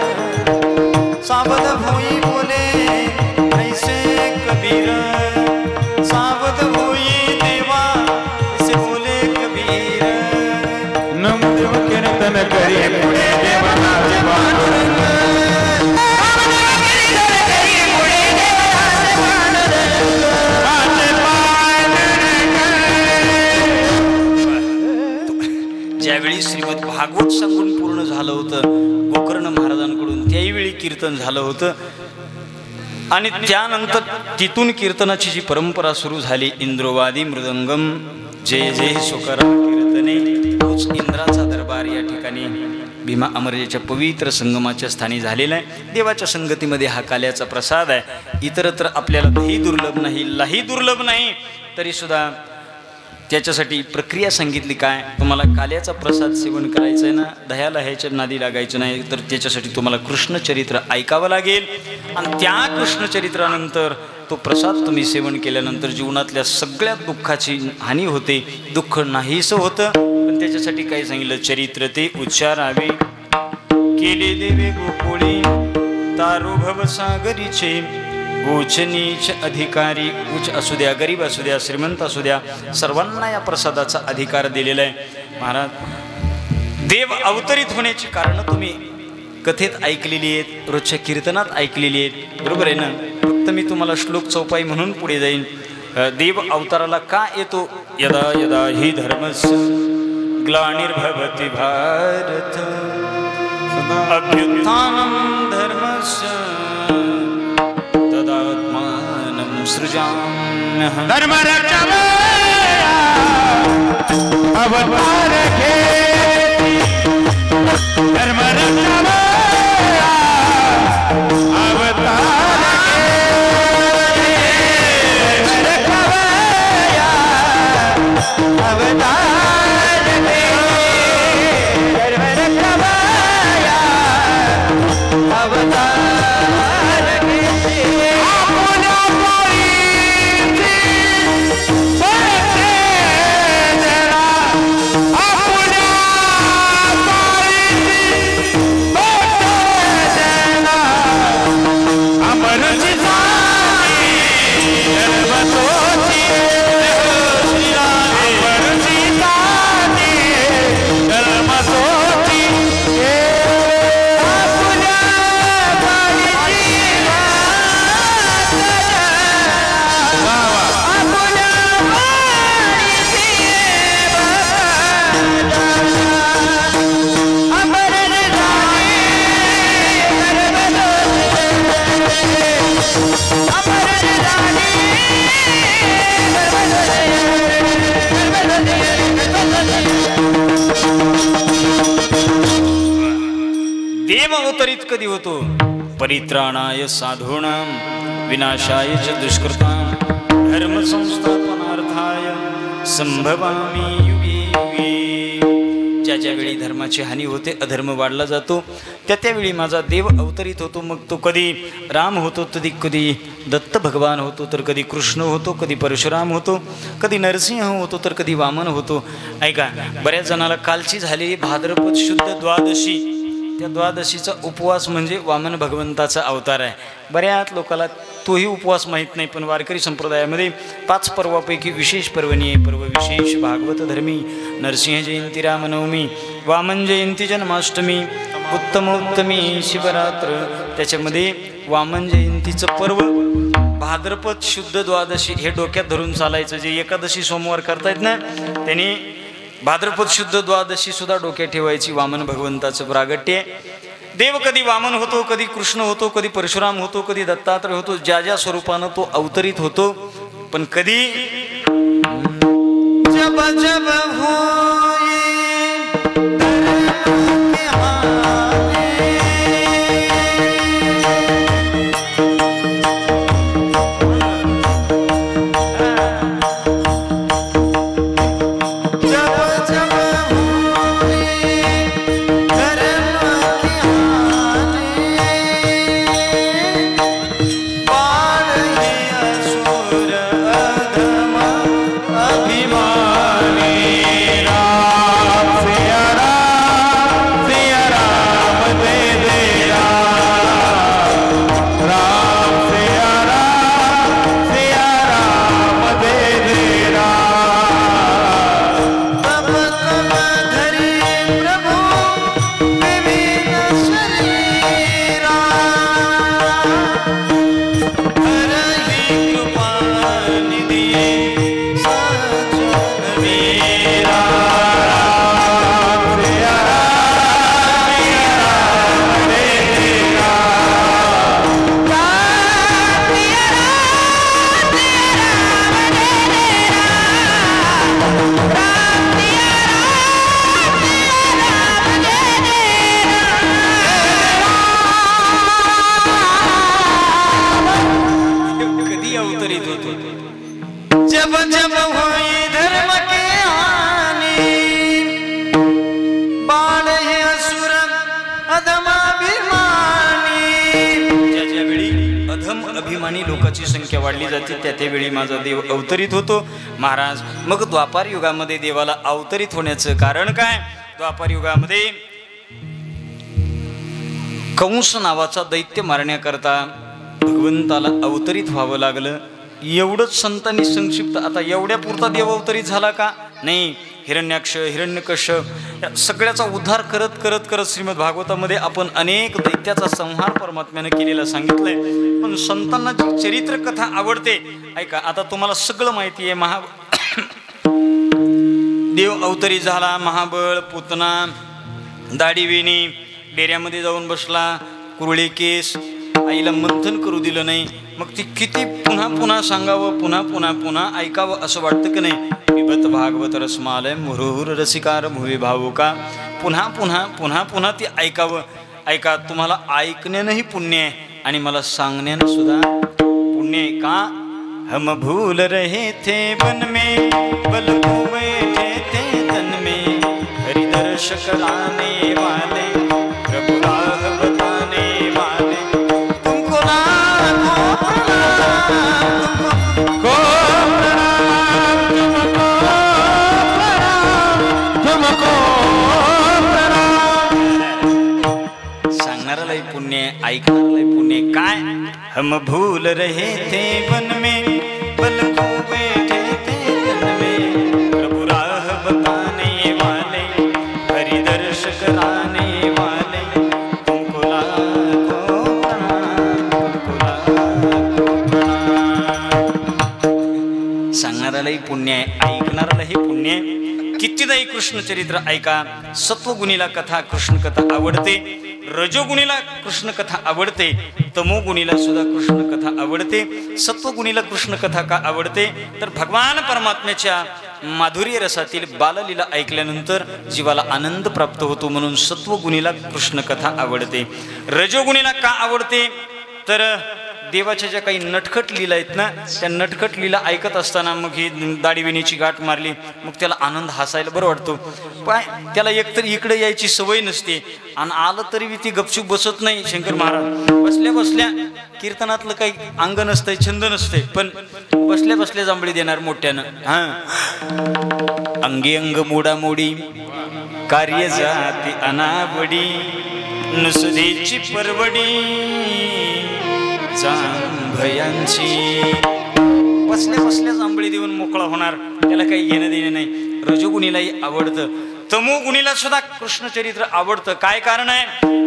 Speaker 1: सावध होई बोले ऐसे कबीर, सावध होई देवा ऐसे बोले कबीर.
Speaker 3: नामदेव कीर्तन करी पुढे देवनाचे पांडुरंग,
Speaker 1: ज्यावेळी श्रीमद भागवत सांगून पूर्ण झालं होतं गोकर्ण महाराजांकडून, त्यावेळी कीर्तन झालं होतं. आणि त्यानंतर तिथून कीर्तनाची जी परंपरा सुरू झाली, इंद्रवादी मृदंगम जय जय सुकराम कीर्तने, तोच इंद्राचा दरबार या ठिकाणी भीमा अमरजेच्या पवित्र संगमाच्या स्थानी झालेला आहे. देवाच्या संगतीमध्ये हा काल्याचा प्रसाद आहे. इतरत्र आपल्याला दही दुर्लभ नाही, लाही दुर्लभ नाही, तरी सुद्धा त्याच्यासाठी प्रक्रिया सांगितली. काय? तुम्हाला काल्याचा प्रसाद सेवन करायचं आहे ना, दह्याला ह्याच्या नादी लागायचं नाही, तर त्याच्यासाठी तुम्हाला कृष्णचरित्र ऐकावं लागेल. आणि त्या कृष्णचरित्रानंतर तो प्रसाद तुम्ही सेवन केल्यानंतर जीवनातल्या सगळ्या दुःखाची हानी होते, दुःख नाहीसं होतं. पण त्याच्यासाठी काय सांगितलं? चरित्र ते उच्चारावे, केले देवे गोकुळी तारो भवसागरीचे, उच्च नीच अधिकारी, उच्च असू द्या, गरीब असू द्या, श्रीमंत असू द्या, सर्वांना या प्रसादाचा अधिकार दिलेला आहे. महाराज, देव अवतरित होण्याची कारणं तुम्ही कथेत ऐकलेली आहेत, रोजच्या कीर्तनात ऐकलेली आहेत, बरोबर आहे ना? फक्त मी तुम्हाला श्लोक चौपाई म्हणून पुढे जाईन. देव अवताराला का येतो? यदा यदा हि धर्मस्य ग्लानिर्भवति भारत, अभ्युत्थानं धर्मस्य तदात्मानं सृजाम्यहम्.
Speaker 3: धर्म रक्षावया अवतार घेती, धर्म रक्षावया अवतार घेती, रक्षावया अवतार घेती, धर्म रक्षावया अवतार.
Speaker 1: देव अवतरित कधी होतो? परित्राणाय साधूनां विनाशाय च दुष्कृतां धर्म संस्थापनार्थाय संभवामि युगे युगे. ज्या ज्यावेळी धर्माची हानी होते, अधर्म वाढला जातो, त्यावेळी माझा देव अवतरित होतो. मग तो कधी राम होतो, कधी दत्त भगवान होतो, तर कधी कृष्ण होतो, कधी परशुराम होतो, कधी नरसिंह होतो, तर कधी वामन होतो. ऐका, बऱ्याच जणाला कालची झालेली भाद्रपद शुद्ध द्वादशी, त्या द्वादशीचा उपवास म्हणजे वामन भगवंताचा अवतार आहे. बऱ्याच लोकाला तोही उपवास माहीत नाही. पण वारकरी संप्रदायामध्ये 5 पर्वापैकी विशेष पर्वणी आहे. पर्व विशेष भागवत धर्मी, नरसिंह जयंती, रामनवमी, वामन जयंती, जन्माष्टमी, उत्तमोत्तमी, शिवरात्र. त्याच्यामध्ये वामन जयंतीचं पर्व भाद्रपद शुद्ध द्वादशी हे डोक्यात धरून चालायचं. जे एकादशी सोमवार करतायत ना त्यांनी भाद्रपद शुद्ध द्वादशी सुद्धा डोक्यात ठेवायची. वामन भगवंताचं प्रागट्य. देव कधी वामन होतो, कधी कृष्ण होतो, कधी परशुराम होतो, कधी दत्तात्रय होतो. ज्या ज्या स्वरूपानं तो अवतरित होतो. पण कधी जब जब लोकांची संख्या वाढली जाते त्या त्यावेळी माझा देव अवतरित होतो. महाराज मग द्वापार युगामध्ये देवाला अवतरित होण्याचं कारण काय? द्वापार युगामध्ये कंस नावाचा दैत्य मारण्याकरता भगवंताला अवतरित व्हावं लागलं. एवढंच संतांनी संक्षिप्त. आता एवढ्या पुरता देव अवतरित झाला का? नाही. हिरण्याक्ष, हिरण्यकश्यप या सगळ्याचा उद्धार करत करत करत श्रीमद भागवतामध्ये आपण अनेक दैत्याचा संहार परमात्म्याने केलेला सांगितलंय. पण संतांना जी चरित्र कथा आवडते ऐका. आता तुम्हाला सगळं माहिती आहे. देव अवतरित झाला. महाबळ, पुतना, दाढीवेणी, डेऱ्यामध्ये जाऊन बसला, कुरळे केस, आईला मंथन करू दिलं नाही. मग ती किती पुन्हा पुन्हा सांगावं, पुन्हा पुन्हा पुन्हा ऐकावं असं वाटतं की नाही? पिबत भागवत रसमालय मुहुर रसिकार भुवे भावुका. पुन्हा पुन्हा पुन्हा पुन्हा ती ऐकावं. ऐका, तुम्हाला ऐकण्यानंही पुण्य आहे आणि मला सांगण्यानं सुद्धा पुण्य आहे. का? हम भूल रहे थे वन में बल को बैठे थे तन में हरिदर्श कराने वाले प्रभु राह बताने वाले तुमको लाखों प्रणाम, तुमको प्रणाम, तुमको प्रणाम. सांगणारालाही पुण्य आहे, ऐकणारालाही पुण्य आहे. काय? हम भूल रहे थे वन में बल को बैठे थे तन में प्रभु राह बताने वाले हरिदर्श कराने वाले तुमको लाखों प्रणाम, तुमको लाखों प्रणाम. सांगणारालाही पुण्य आहे, ऐकणारालाही पुण्य आहे. कितीदाही कृष्ण चरित्र ऐका. सत्वगुणीला कथा कृष्ण कथा आवडते, रजोगुणीला कृष्ण कथा आवडते, तमोगुणीला सुद्धा कृष्ण कथा आवडते. सत्वगुणीला कृष्ण कथा का आवडते? तर भगवान परमात्म्याच्या माधुर्य रसातील बाललीला ऐकल्यानंतर जीवाला आनंद प्राप्त होतो म्हणून सत्वगुणीला कृष्ण कथा आवडते. रजोगुणीला का आवडते? तर देवाच्या ज्या काही नटखट लीला आहेत ना त्या नटखट लीला ऐकत असताना मग ही दाढीविणीची गाठ मारली मग त्याला आनंद हसायला बरं वाटतो. पाय त्याला एकतर इकडे यायची सवय नसते आणि आलं तरी ती गपचूप बसत नाही. शंकर महाराज बसल्या बसल्या कीर्तनातलं काही अंग नसतंय, छंद नसते, पण बसल्या बसल्या जांभळी देणार मोठ्यानं. अंगी अंग मोडामोडी कार्य जाती अनावडी नुसदेची परवडी जांभयांची. बसल्या बसल्या जांभळी देऊन मोकळा होणार, त्याला काही घेणं देणं नाही. रजोगुणीलाही आवडतं. तमोगुणीला सुद्धा कृष्ण चरित्र आवडतं. काय कारण आहे?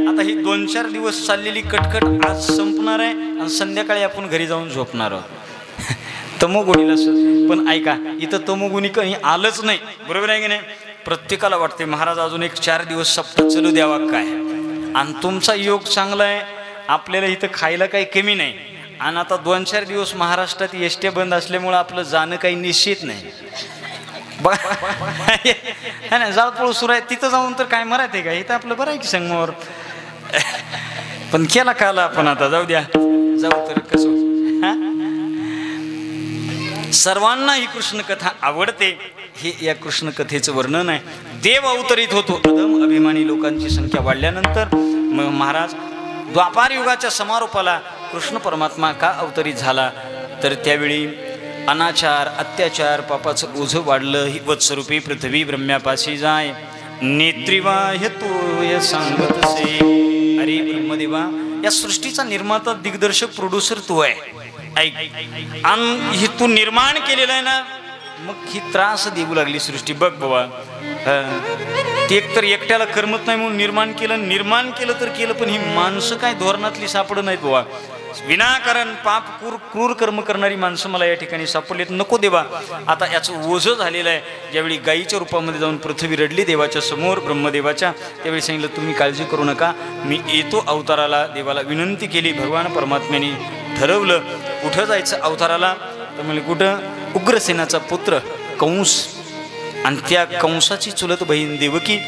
Speaker 1: आता ही 2-4 दिवस चाललेली कटकट आज संपणार आहे आणि संध्याकाळी आपण घरी जाऊन झोपणार आहोत. तमोगुणीला पण ऐका, इथं तमोगुणी काही आलंच नाही, बरोबर आहे की नाही? प्रत्येकाला वाटते महाराज अजून एक 4 दिवस सप्ताह चालू द्यावा काय, आणि तुमचा योग चांगला आहे, आपल्याला इथं खायला काही कमी नाही. आणि आता 2-4 दिवस महाराष्ट्रात एसट्या बंद असल्यामुळं आपलं जाणं काही निश्चित नाही. बघा ना, जाळपोळ सुरू आहे, तिथं जाऊन तर काय मरायचं का? इथं आपलं बरं आहे की संगमावर. पण केला काला आपण, आता जाऊ द्या, जाऊ तर कसं. सर्वांना ही कृष्ण कथा आवडते. हे या कृष्ण कथेचं वर्णन आहे. देव अवतरित होतो. अधम अभिमानी लोकांची संख्या वाढल्यानंतर मग महाराज द्वापार युगाच्या समारोपाला कृष्ण परमात्मा का अवतरित झाला, तर त्यावेळी अनाचार अत्याचार पापाचं ओझं वाढलं. ही वत्सरूपी पृथ्वी ब्रह्म्यापाशी जाय, नेत्रिवाह्य तोय सांगतसे. अरे ब्रह्मदेवा, या सृष्टीचा निर्माता दिग्दर्शक प्रोड्युसर तू आहे. ऐक, आणि ही तू निर्माण केलेलं आहे ना, मग ही त्रास देऊ लागली सृष्टी. बघ बाबा, ते एकतर एकट्याला करमत नाही म्हणून निर्माण केलं तर केलं, पण ही माणसं काय धोरणातली सापडत नाहीत बाबा. विनाकारण पाप क्रूर कर्म करणारी माणसं मला या ठिकाणी सापडलीत. नको देवा, आता याचं ओझं झालेलं आहे. ज्यावेळी गायीच्या रूपामध्ये जाऊन पृथ्वी रडली देवाच्या समोर, ब्रह्मदेवाच्या, त्यावेळी सांगितलं तुम्ही काळजी करू नका, मी येतो अवताराला. देवाला विनंती केली. भगवान परमात्म्याने ठरवलं कुठं जायचं अवताराला, तर म्हणजे कुठं? उग्रसेनाचा पुत्र कंस आणि त्या कंसाची चुलत बहीण देवकी,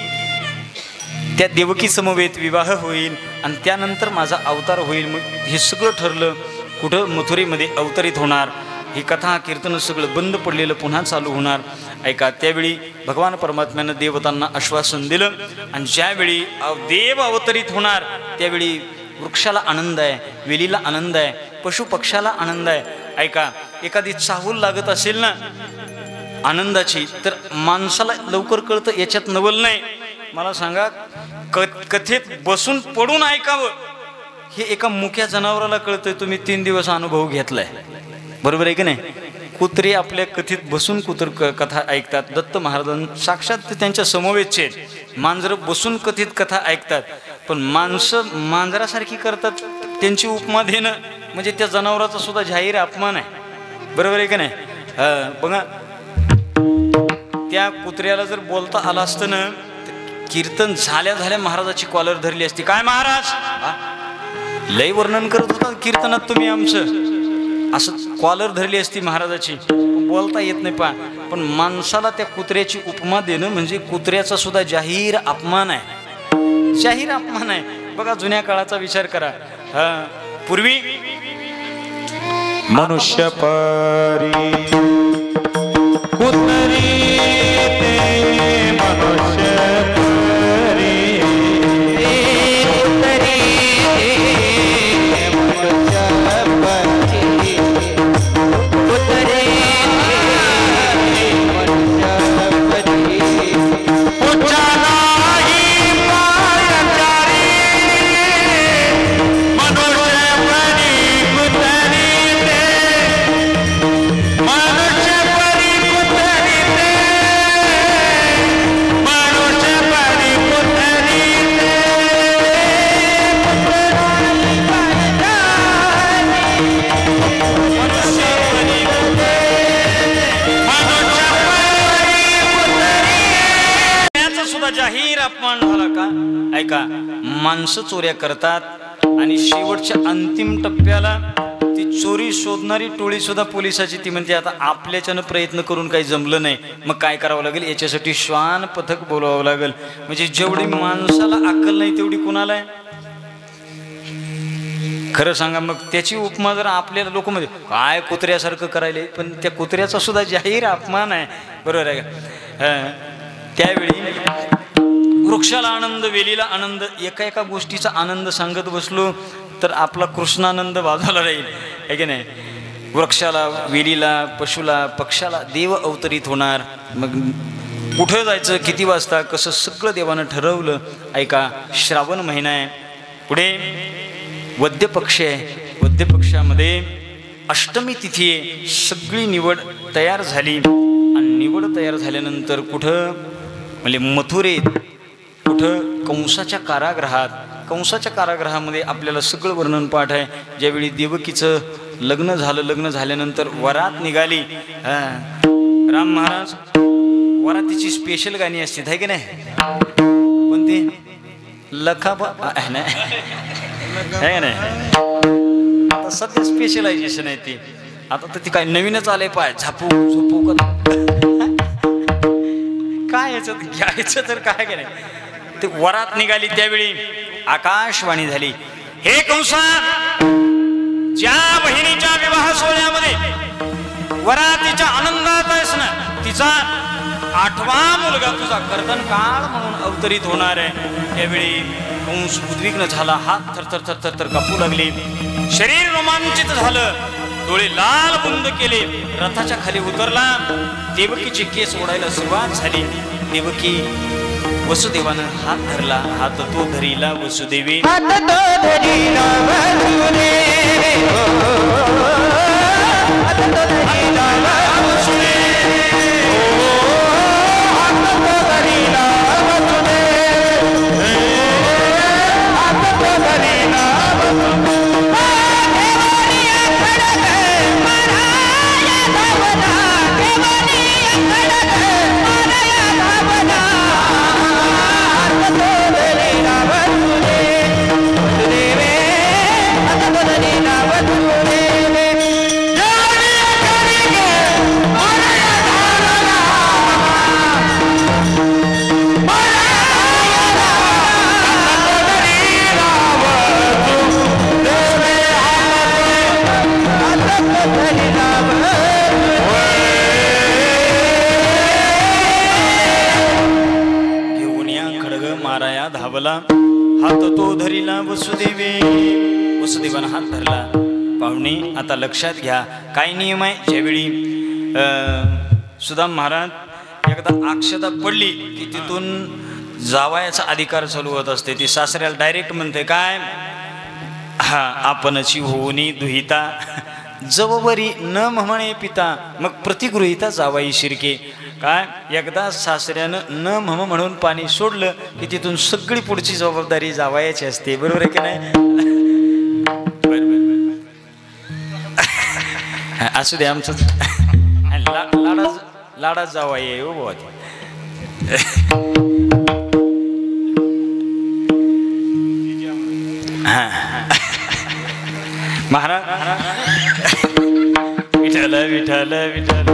Speaker 1: त्या देवकी समवेत विवाह होईल आणि त्यानंतर माझा अवतार होईल. मग हे सगळं ठरलं. कुठं? मथुरेमध्ये अवतरित होणार. ही कथा कीर्तन सगळं बंद पडलेलं पुन्हा चालू होणार. ऐका, त्यावेळी भगवान परमात्म्यानं देवतांना आश्वासन दिलं, आणि ज्यावेळी देव अवतरित होणार त्यावेळी वृक्षाला आनंद आहे, वेलीला आनंद आहे, पशुपक्षाला आनंद आहे. ऐका, एखादी चाहूल लागत असेल ना आनंदाची, तर माणसाला लवकर कळतं याच्यात नवल नाही. मला सांगा, कथेत बसून पडून ऐकावं हे एका मुक्या जनावराला कळतंय. तुम्ही 3 दिवस अनुभव घेतलाय, बरोबर आहे की नाही? कुत्रे आपल्या कथेत बसून कथा ऐकतात. दत्त महाराजां साक्षात त्यांच्या समवेतचे आहेत. मांजरं बसून कथित कथा ऐकतात, पण माणसं मांजरासारखी करतात. त्यांची उपमा देणं म्हणजे त्या जनावराचा सुद्धा जाहीर अपमान आहे, बरोबर आहे की नाही? बघा, त्या कुत्र्याला जर बोलता आलं असतं ना, कीर्तन झाल्या महाराजाची कॉलर धरली असती. काय महाराज, लय वर्णन करत होता कीर्तनात तुम्ही आमचं, असं कॉलर धरली असती महाराजाची. बोलता येत नाही पण माणसाला त्या कुत्र्याची उपमा देणं म्हणजे कुत्र्याचा सुद्धा जाहीर अपमान आहे, जाहीर अपमान आहे. बघा, जुन्या काळाचा विचार करा. पूर्वी
Speaker 3: मनुष्य परी कुतरी ते मनुष्य परी कुतरी ते मनुष्य परी कुतरी ते मनुष्य परी उच्चाराही पायचारी मनुष्य परी कुतरी
Speaker 1: जाहीर अपमान झाला का? ऐका, माणसं चोऱ्या करतात आणि शेवटच्या अंतिम टप्प्याला ती चोरी शोधणारी टोळी सुद्धा पोलिसाची, ती म्हणते आता आपल्याच्यानं प्रयत्न करून काही जमलं नाही, मग काय करावं लागेल? याच्यासाठी श्वान पथक बोलावं लागेल. म्हणजे जेवढी माणसाला अक्कल नाही तेवढी कुणाला आहे? खरं सांगा, मग त्याची उपमा जर आपल्याला लोक म्हणजे काय कुत्र्यासारखं करायला, पण त्या कुत्र्याचा सुद्धा जाहीर अपमान आहे, बरोबर आहे का? त्यावेळी वृक्षाला आनंद, वेलीला आनंद, एका गोष्टीचा आनंद सांगत बसलो तर आपला कृष्णानंद बाजूला राहील, आहे की नाही? वृक्षाला, वेलीला, पशुला, पक्षाला देव अवतरित होणार. मग कुठं जायचं, किती वाजता, कसं, सगळं देवानं ठरवलं. ऐका, श्रावण महिना आहे, पुढे वद्य पक्ष आहे. वद्य पक्षामध्ये अष्टमी तिथी आहे. सगळी निवड तयार झाली आणि निवड तयार झाल्यानंतर कुठं म्हणजे मथुरेत कुठं कंसाच्या कारागृहामध्ये आपल्याला सगळं वर्णन पाठ आहे. ज्यावेळी देवकीचं लग्न झालं, लग्न झाल्यानंतर वरात निघाली. राम महाराज वरातीची स्पेशल गाणी असतात आहे की नाही? कोणती? लखाबा नाही आहे नाही, आता सध्या स्पेशलायझेशन आहे ती. आता तर ती काय नवीनच आलंय पाय, झापू झोपू काय याचं घ्यायचं तर काय की नाही. ते वरात निघाली त्यावेळी आकाशवाणी झाली, हे कंसा, ज्या बहिणीच्या विवाह सोहळ्यामध्ये वरातीच्या आनंदात आहेस ना, तिचा 8वा मुलगा तुझा कर्दन काळ म्हणून अवतरित होणार आहे. त्यावेळी कंस उद्विग्न झाला, हात थरथर थरथर तर कापू लागले, शरीर रोमांचित झालं, डोळे लाल बुंद केले, रथाच्या खाली उतरला. देवकीचे केस ओढायला सुरुवात झाली. देवकी वसुदेवानं हात धरला, हात तो धरीला वसुदेवी,
Speaker 3: हात तो धरीला वसुदेवी, हात तो धरीला वसुदेवी, हात तो धरीला वसुदेवी, हात तो धरीला वसुदेवी.
Speaker 1: हात तो धरीला वसुदेवी. वसुदेवानं हात धरला. पाहुणे आता लक्षात घ्या काय नियम आहे. ज्यावेळी सुदाम महाराज एकदा अक्षता पडली की तिथून जावयाचा अधिकार चालू होत असते. ती सासऱ्याला डायरेक्ट म्हणते काय, हा आपणची होनी दुहिता, जववरी न म्हणे पिता, मग प्रतिगृहिता जावाई शिरके. काय एकदा सासऱ्यानं न म्हणून पाणी सोडलं की तिथून सगळी पुढची जबाबदारी जावायची असते. बरोबर आहे की नाही? असू दे, आमचं लाडा जावाई आहे हो बाबा. महाराज विठ्ठल विठ्ठल विठ्ठल,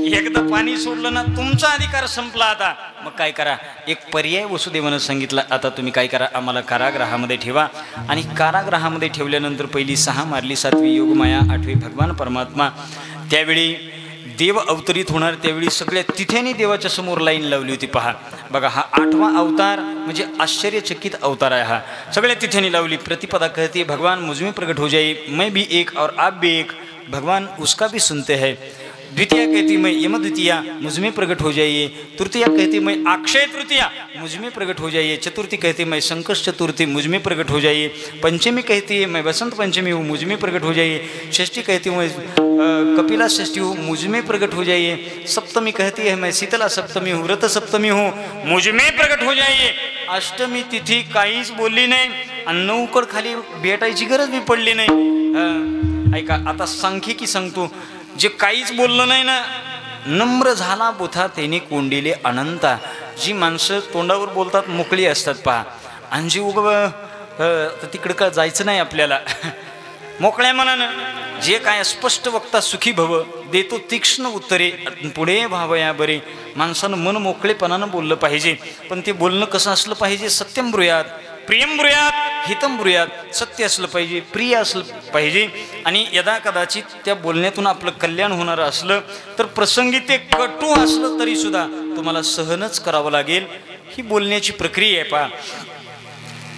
Speaker 1: एकदा पाणी सोडलं ना तुमचा अधिकार संपला. आता मग काय करा, एक पर्याय वसुदेवानं सांगितला. आता तुम्ही काय करा, आम्हाला कारागृहामध्ये ठेवा. आणि कारागृहामध्ये ठेवल्यानंतर पहिली 6 मारली, 7वी योगमाया, 8वी भगवान परमात्मा. त्यावेळी देव अवतरित होणार. त्यावेळी सगळ्या तिथेने देवाच्या समोर लाईन लावली होती. पहा बघा, हा 8वा अवतार म्हणजे आश्चर्यचकित अवतार आहे हा. सगळ्या तिथेने लावली. प्रतिपदा कहती भगवान मुझ में प्रकट हो जाए, मैं भी एक और आप भी एक, भगवान उसका भी सुनते हैं. द्वितीया कहती मैं यम द्वितीया, मुझ में प्रकट हो जाइए. तृतीया कहती मैं अक्षय तृतीया, मुझ में प्रकट हो जाइए. चतुर्थी कहती मैं संकष्ट चतुर्थी, मुझ में प्रकट हो जाइए. पंचमी कहती है मैं बसंत पंचमी हूँ, मुझ में प्रकट हो जाइए. षष्ठी कहती हूँ मैं कपिला षष्ठी हूँ, मुझ में प्रकट हो जाइए. सप्तमी कहती है मैं शीतला सप्तमी हूँ, व्रत सप्तमी हूँ, मुझ में प्रकट हो जाइए. अष्टमी तिथी काहीच बोलली नाही आणि 9 उकड खाली भेटायची गरज बी पडली नाही. ऐका आता सांख्यिकी सांगतो, जे काहीच बोललं नाही ना, नम्र झाला बोथा त्याने कोंडिले अनंता. जी माणसं तोंडावर बोलतात मोकळी असतात पहा, आणि जी तिकडं का जायचं नाही आपल्याला, मोकळ्या मनानं जे काय स्पष्ट वक्ता सुखी भव, देतो तीक्ष्ण उत्तरे, पुढे व्हावया बरे. माणसानं मन मोकळेपणानं बोललं पाहिजे. पण ते बोलणं कसं असलं पाहिजे, सत्यम ब्रूयात, प्रियम ब्रूयात, हितम ब्रूयात. सत्य असलं पाहिजे, प्रिय असलं पाहिजे. आणि यदा कदाचित त्या बोलण्यातून आपलं कल्याण होणारं असलं तर प्रसंगी ते कटू असलं तरी सुद्धा तुम्हाला सहनच करावं लागेल. ही बोलण्याची प्रक्रिया आहे पहा.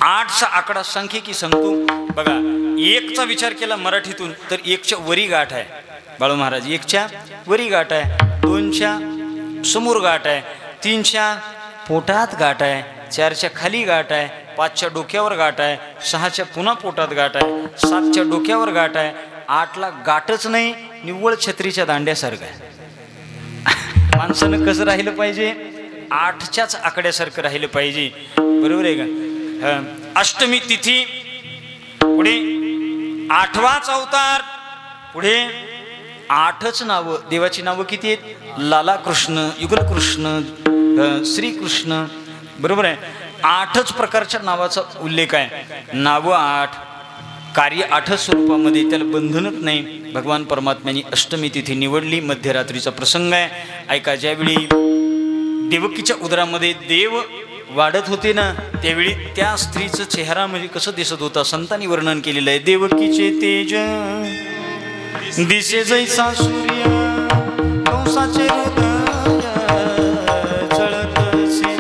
Speaker 1: 8चा आकडा सांख्यिकी सांगतो बघा. 1चा विचार केला मराठीतून तर 1च्या वरी गाठ आहे बाळू महाराज, 1च्या वरी गाठ आहे, 2च्या समोर गाठ आहे, 3च्या पोटात गाठ आहे, 4च्या खाली गाठ आहे, 5च्या डोक्यावर गाठ आहे, 6च्या पुन्हा पोटात गाठ आहे, 7च्या डोक्यावर गाठ आहे, 8ला गाठच नाही, निव्वळ छत्रीच्या दांड्यासारखं आहे. माणसानं कसं राहिलं पाहिजे? 8च्याच आकड्यासारखं राहिलं पाहिजे. बरोबर आहे का? अष्टमी तिथी पुढे 8वाच अवतार, पुढे 8च नावं. देवाची नावं किती आहेत? लाला कृष्ण, युगल कृष्ण, श्रीकृष्ण. बरोबर आहे. 8च प्रकारच्या नावाचा उल्लेख आहे. नावं 8, कार्य 8 स्वरूपामध्ये, त्याला बंधनच नाही. भगवान परमात्म्यांनी अष्टमी तिथी निवडली. मध्यरात्रीचा प्रसंग आहे. ऐका, ज्यावेळी देवकीच्या उदरामध्ये देव वाढत होते ना, त्यावेळी त्या स्त्रीचं चेहरा म्हणजे कसं दिसत होता संतांनी वर्णन केलेलं आहे. देवकीचे तेज दिसे जैसा सूर्य, कंसाचे चळकसे.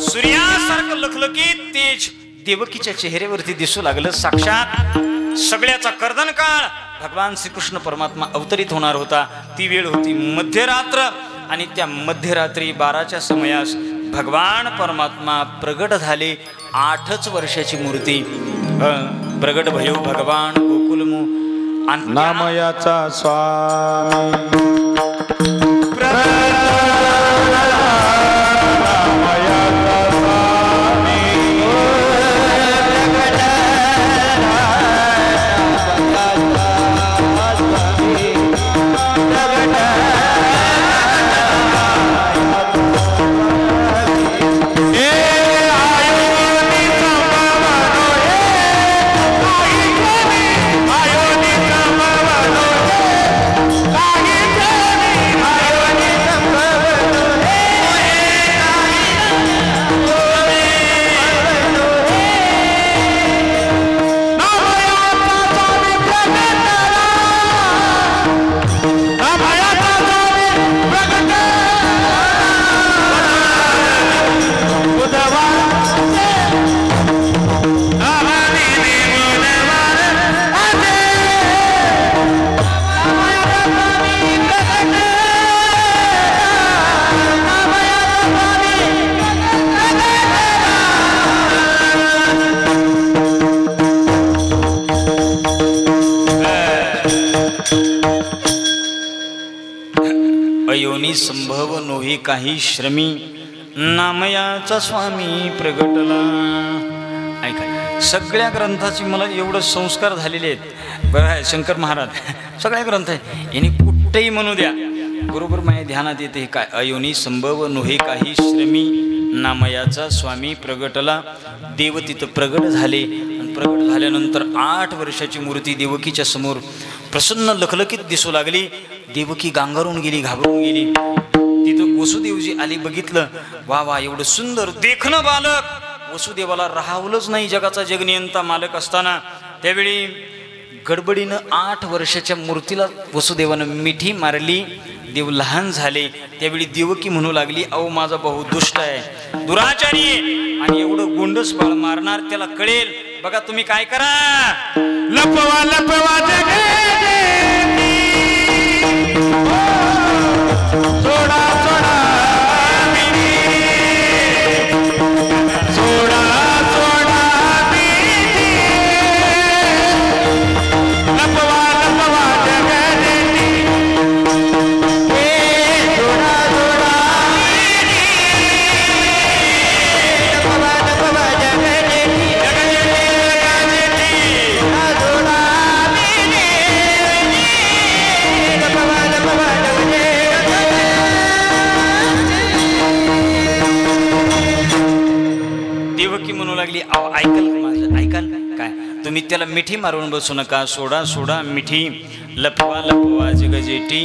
Speaker 1: सूर्यासारखं लखलखीत तेज देवकीच्या चेहऱ्यावरती दिसू लागलं. साक्षात सगळ्याचा कर्दनकाळ भगवान श्रीकृष्ण परमात्मा अवतरित होणार होता. ती वेळ होती मध्यरात्र, आणि त्या मध्यरात्री 12च्या समयास भगवान परमात्मा प्रगट झाले. 8च वर्षाची मूर्ती प्रगट भयो भगवान गोकुलमु.
Speaker 3: नामयाचा स्वामी
Speaker 1: अयोनी संभव नोही काही श्रमी, नामयाचा स्वामी प्रगटला. ऐका, सगळ्या ग्रंथाची मला एवढं संस्कार झालेले आहेत. बरं आहे, शंकर महाराज सगळ्या ग्रंथ आहे, यांनी कुठेही म्हणू द्या बरोबर माझ्या ध्यानात येते. काय? अयोनी संभव नोही काही श्रमी, नामयाचा स्वामी प्रगटला. देव तिथं प्रगट झाले. प्रगट झाल्यानंतर 8 वर्षाची मूर्ती देवकीच्या समोर प्रसन्न लखलखीत दिसू लागली. देवकी गांगारून गेली, घाबरून गेली. तिथं वसुदेवजी आली, बघितलं. वा वा, एवढं सुंदर देखणं बालक. वसुदेवाला राहावलंच नाही, जगाचा जगनियंता मालक असताना. त्यावेळी गडबडीनं 8 वर्षाच्या मूर्तीला वसुदेवानं मिठी मारली. देव लहान झाले. त्यावेळी देवकी म्हणू लागली, अहो माझा भाऊ दुष्ट आहे, दुराचारी आहे, आणि एवढं गोंडस बाळ मारणार, त्याला कळेल. बघा तुम्ही काय करा,
Speaker 3: लपवा लपवा सोडा सोडा सोडा सोडा लपवा लपवा
Speaker 1: देवकी म्हणू लागली, अहो ऐकाल माझं, ऐकाल काय? तुम्ही त्याला मिठी मारून बसू नका. सोडा सोडा मिठी, लपवा लपवा जगजेटी,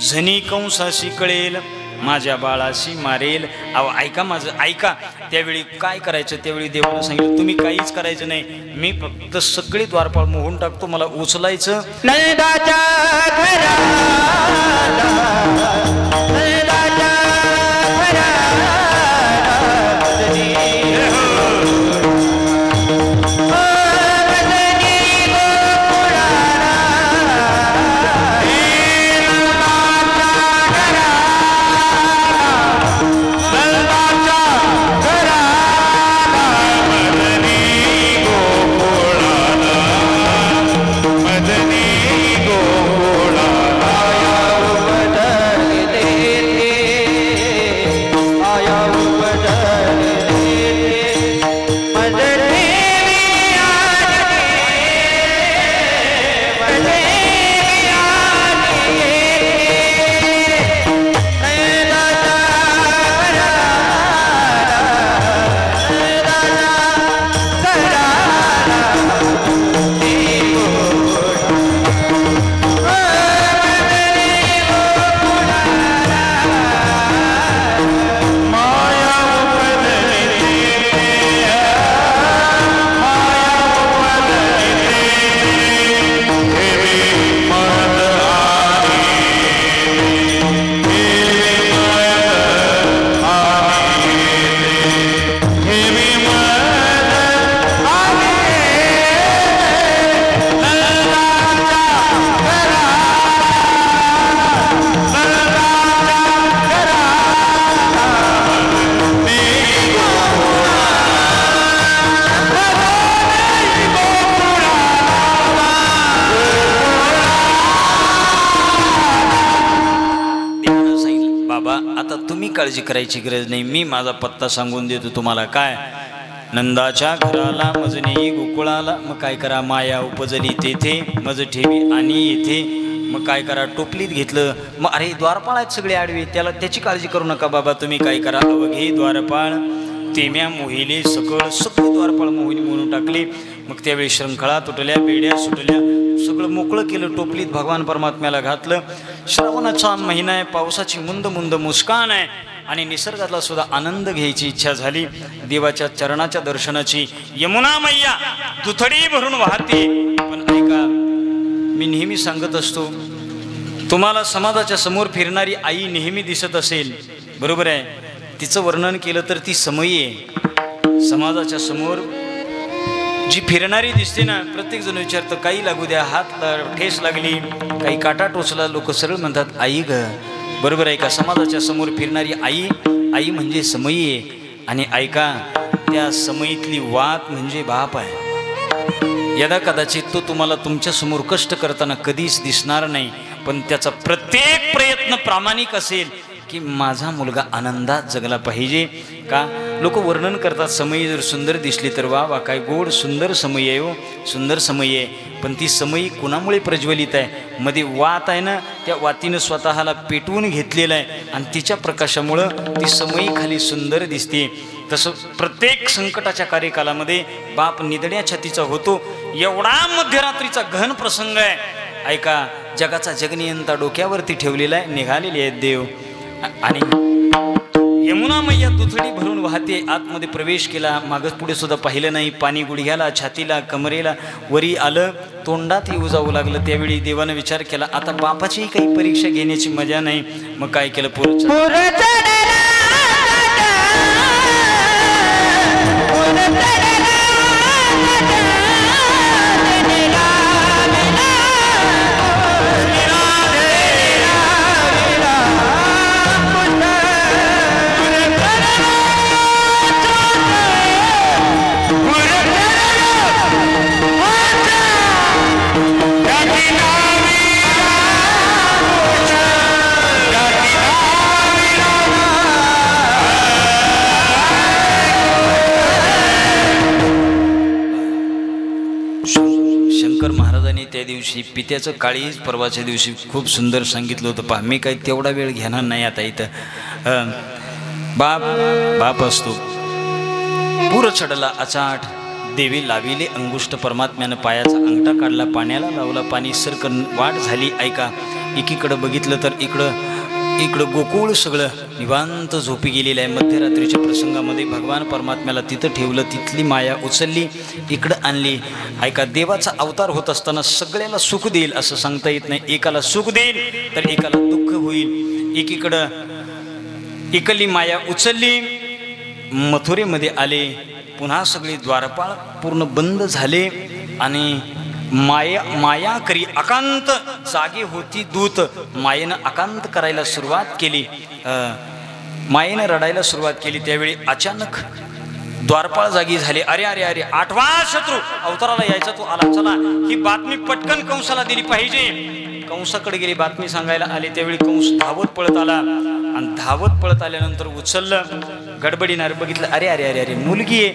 Speaker 1: झनी कंसाशी कळेल, माझ्या बाळाशी मारेल. अहो ऐका माझं, ऐका. त्यावेळी काय करायचं? त्यावेळी देवाला सांगितलं, तुम्ही काहीच करायचं नाही, मी फक्त सगळी द्वारपाळ मोडून टाकतो, मला उचलायचं.
Speaker 3: नंदाच्या मदनी
Speaker 1: काळजी करायची गरज नाही. मी माझा पत्ता सांगून देतो तुम्हाला. काय? नंदाच्या घराला मज नेई गोकुळाला. मग काय करा? माया उपजली तेथे मज ठेवी आणि येथे. मग काय करा? टोपलीत घेतलं. मग अरे द्वारपाळ आहेत सगळे आडवे, त्याची काळजी करू नका बाबा. तुम्ही काय करा? अवघे द्वारपाळ तेम्या मोहिले सकळ. सगळे द्वारपाळ मोहिनी म्हणून टाकले. मग त्यावेळी शृंखळा तुटल्या, बेड्या सुटल्या, सगळं मोकळं केलं. टोपलीत भगवान परमात्म्याला घातलं. श्रावणाचा महिना आहे, पावसाची मुंद मुंद मुस्कान आहे आणि निसर्गातला सुद्धा आनंद घ्यायची इच्छा झाली. देवाच्या चरणाच्या दर्शनाची यमुना मैया दुथडी भरून वाहते. पण ऐका, मी नेहमी सांगत असतो, तुम्हाला समाजाच्या समोर फिरणारी आई नेहमी दिसत असेल, बरोबर आहे. तिचं वर्णन केलं तर ती समयी आहे. समाजाच्या समोर जी फिरणारी दिसते ना, प्रत्येक जण विचारतं काही लागू द्या, हात ठेस लागली, काही काटा टोचला, लोक सरळ म्हणतात आई ग. बरोबर आहे का? समाजाच्या समोर फिरणारी आई, आई म्हणजे समयी आहे. आणि ऐका, त्या समयीतली वात म्हणजे बाप आहे. यदा कदाचित तो तुम्हाला तुमच्यासमोर कष्ट करताना कधीच दिसणार नाही, पण त्याचा प्रत्येक प्रयत्न प्रामाणिक असेल की माझा मुलगा आनंदात जगला पाहिजे. का? लोक वर्णन करतात, समयी जर सुंदर दिसली तर वा वा काय गोड सुंदर समयी आहे, हो सुंदर समयी आहे. पण ती समयी कुणामुळे प्रज्वलित आहे? मध्ये वात आहे ना, त्या वातीनं स्वतःला पेटवून घेतलेलं आहे आणि तिच्या प्रकाशामुळं ती समयी खाली सुंदर दिसते. तसं प्रत्येक संकटाच्या कार्यकालामध्ये बाप निधड्या छातीचा होतो. एवढा मध्यरात्रीचा घन प्रसंग आहे. ऐका, जगाचा जगनियंता डोक्यावरती ठेवलेला आहे. निघालेले आहेत देव. आणि यमुना मैया दुथडी भरून वाहते. आतमध्ये प्रवेश केला, मागच पुढे सुद्धा पाहिलं नाही. पाणी गुडघ्याला, छातीला, कमरेला वरी आलं, तोंडात येऊ जाऊ लागलं. त्यावेळी देवानं विचार केला, आता बापाचीही काही परीक्षा घेण्याची मजा नाही. मग काय केलं? शंकर महाराजांनी त्या दिवशी पित्याचं काळीज परवाच्या दिवशी खूप सुंदर सांगितलं होतं. पहा, मी काही तेवढा वेळ घेणार नाही आता इथं. बाप असतो. पूर चढला अचाट, देवी लाविले अंगुष्ट. परमात्म्यानं पायाचा अंगठा काढला, पाण्याला लावला, पाणी सरक वाट झाली. ऐका, एकीकडं बघितलं तर इकडं गोकुळ सगळं निवांत झोपी गेलेलं आहे. मध्यरात्रीच्या प्रसंगामध्ये भगवान परमात्म्याला तिथं ठेवलं, तिथली माया उचलली, इकडं आणली. ऐका, देवाचा अवतार होत असताना सगळ्याला सुख देईल असं सांगता येत नाही. एकाला सुख देईल तर एकाला दुःख होईल. एकीकडं इकली माया उचलली, मथुरेमध्ये आले. पुन्हा सगळे द्वारपाळ पूर्ण बंद झाले आणि माया करी अकांत जागी होती दूत. मायेनं अकांत करायला सुरुवात केली, मायेनं रडायला सुरुवात केली. त्यावेळी अचानक द्वारपाळ जागी झाले. अरे अरे अरे, 8वा शत्रू अवताराला यायचा, तो आला. चला, ही बातमी पटकन कंसाला दिली पाहिजे. कंसाकडे गेली, बातमी सांगायला आले. त्यावेळी कंस धावत पळत आला आणि धावत पळत आल्यानंतर उचललं. गडबडीनार बघितलं, अरे अरे अरे अरे, मुलगी आहे.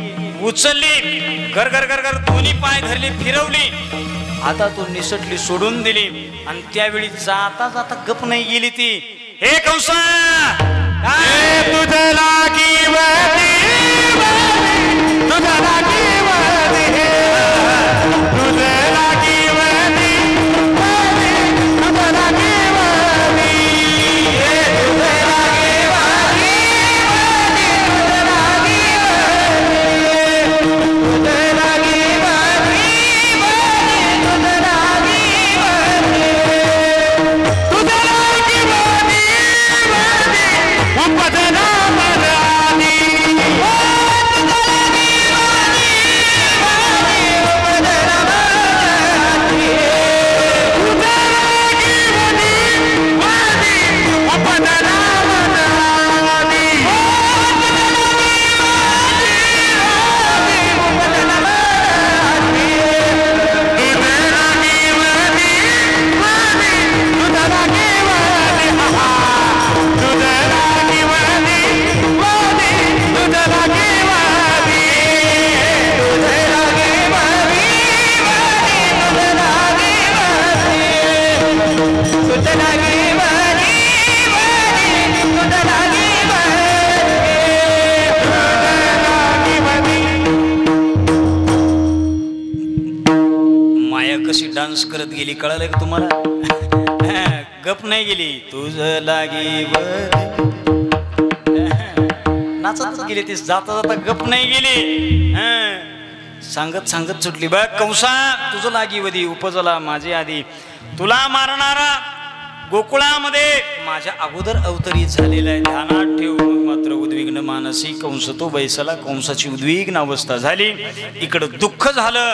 Speaker 1: उचलली, घर घर घर घर दोन्ही पाय धरले, फिरवली. आता तो निसटली, सोडून दिली. आणि त्यावेळी जाता जाता गप नाही गेली ती. हे कंसा,
Speaker 3: तुझ्या लागी वदी, तुझ्या लागी वदी, तुझ्या लागी वदी, तुझ्या लागी वदी, तुझ्या लागी वदी, तुझ्या लागी वदी, तुझ्या लागी वदी, तुझ्या लागी वदी, तुझ्या लागी वदी, उपजना मरानी, तुझ्या लागी वदी.
Speaker 1: माया कशी डान्स करत गेली कळालं का तुम्हाला? गप नाही गेली. तुझं लागी नाचत गेली ती, जाता जाता गप नाही गेली. सांगत सांगत सुटली. बघ कंसा, तुझं लागी वधी उपजला माझे आधी, तुला मारणारा गोकुळामध्ये माझ्या अगोदर अवतरित झालेला आहे. ध्यानात ठेव. मात्र उद्विग्न मानसी कंस तो बैसला. कंसाची उद्विग्न अवस्था झाली. इकडं दुःख झालं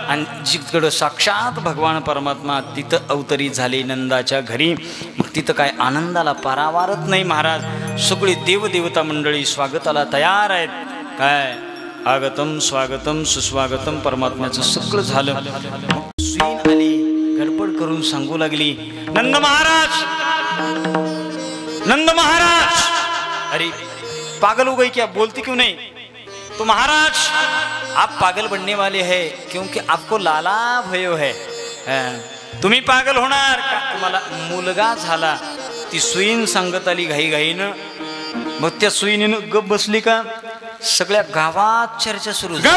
Speaker 1: आणि जिकडं साक्षात भगवान परमात्मा तिथं अवतरित झाले नंदाच्या घरी. मग तिथं काय आनंदाला पारावारत नाही महाराज. सगळी देवदेवता मंडळी स्वागताला तयार आहेत. काय आगतम स्वागतम सुस्वागतम परमात्म्याचं सगळं झालं. मग सुईन आली, गडबड करून सांगू लागली, नंद महाराज, नंद महाराज, अरे पागल हो गई क्या, बोलती क्यों नहीं? तो महाराज आप पागल बनने वाले हैं क्योंकि आपको लाला भयो है. तुम्ही पागल होणार का, तुम्हाला मुलगा झाला. ती सुईन सांगत आली घाईघाईनं. मग त्या सुईनीनं गप बसली का? सगळ्या गावात चर्चा सुरू झाली.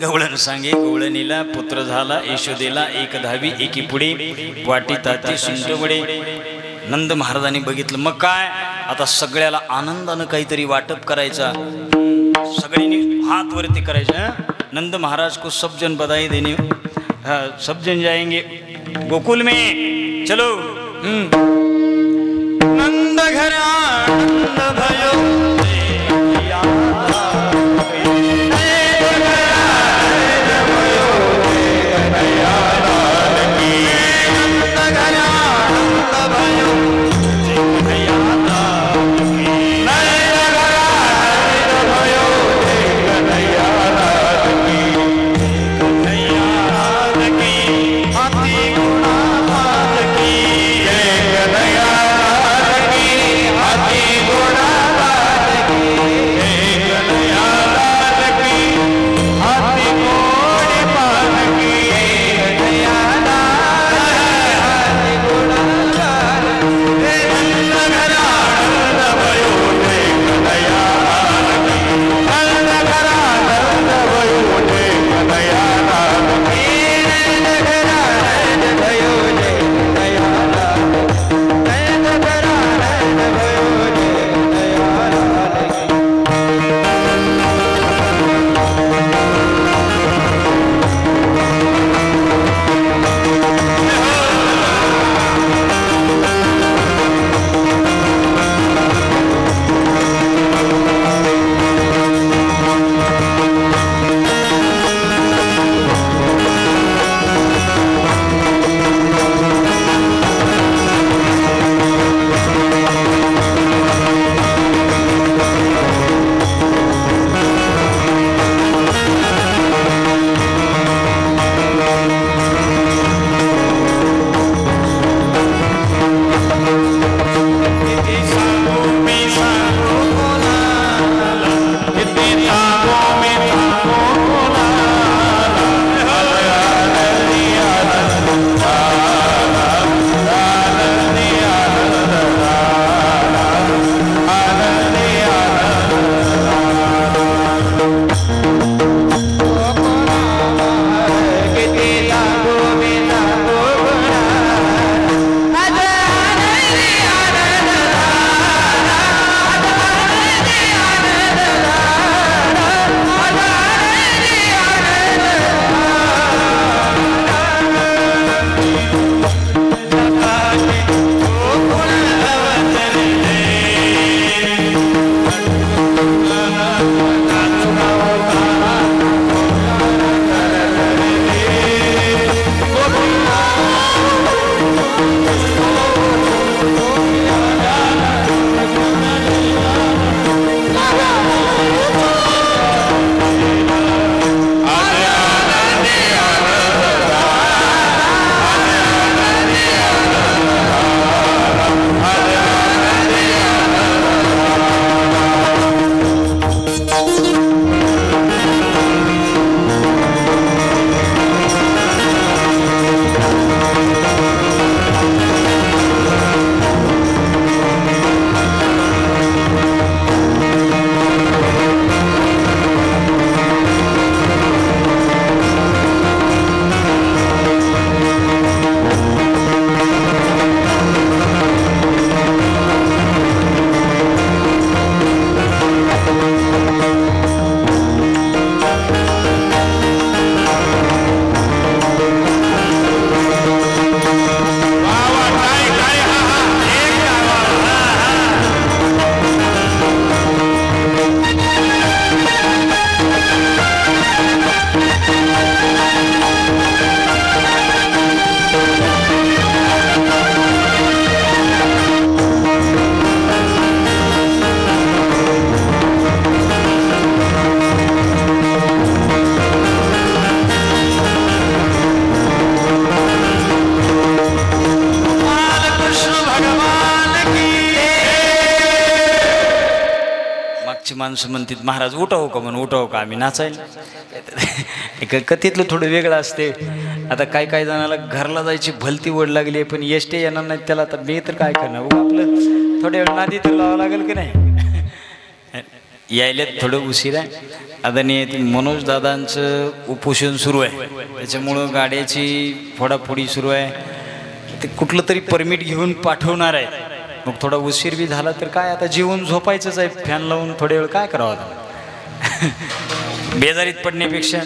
Speaker 1: गवळण सांगे गवळणीला पुत्र झाला, यशोदेला एक धावी एकी पुढे, वाटी ताती सुंट वडे. नंद महाराजांनी बघितलं. मग काय, आता सगळ्याला आनंदानं काहीतरी वाटप करायचा. सगळ्यांनी हात वरती करायचे. नंद महाराज को सब जन बधाई देने, सब जन जाएंगे गोकुल में, चलो. नंद घर आनंद भयो माणसं म्हणतात महाराज उठाव का म्हणून उठाव का आम्ही नाचायला. कथेतलं थोडं वेगळं असते. आता काय काय जणाला घरला जायची भलती ओढ लागली पण एसटी येणार नाही त्याला. आता मी तर काय करणार आपलं थोड्या वेळ नादी तर लावावं लागेल की नाही. यायल्यात थोडं उशीर आहे. आदरणीय मनोज दादांचं उपोषण सुरू आहे त्याच्यामुळं गाड्याची फोडाफोडी सुरू आहे. ते कुठलं तरी परमिट घेऊन पाठवणार आहे. मग थोडा उशीर बी झाला तर काय आता जेवून झोपायचंच आहे. फॅन लावून थोड्या वेळ काय करावं बेजारीत पडण्यापेक्षा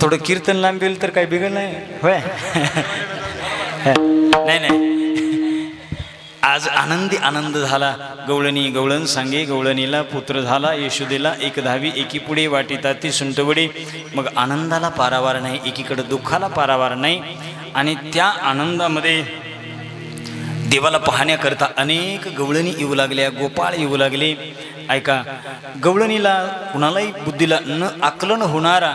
Speaker 1: थोडं कीर्तन लांबेल तर काय बिघड नाही होय. नाही नाही आज आनंदी आनंद झाला. गवळणी गवळण सांगे गवळणीला पुत्र झाला. यशोदेला एक धावी एकी पुढे वाटी ताती सुंटवडी. मग आनंदाला पारावार नाही एकीकडे दुःखाला पारावार नाही. आणि त्या आनंदामध्ये देवाला पाहण्याकरता अनेक गवळणी येऊ लागल्या गोपाळ येऊ लागले. ऐका गवळणीला कुणालाही बुद्धीला न आकलन होणारा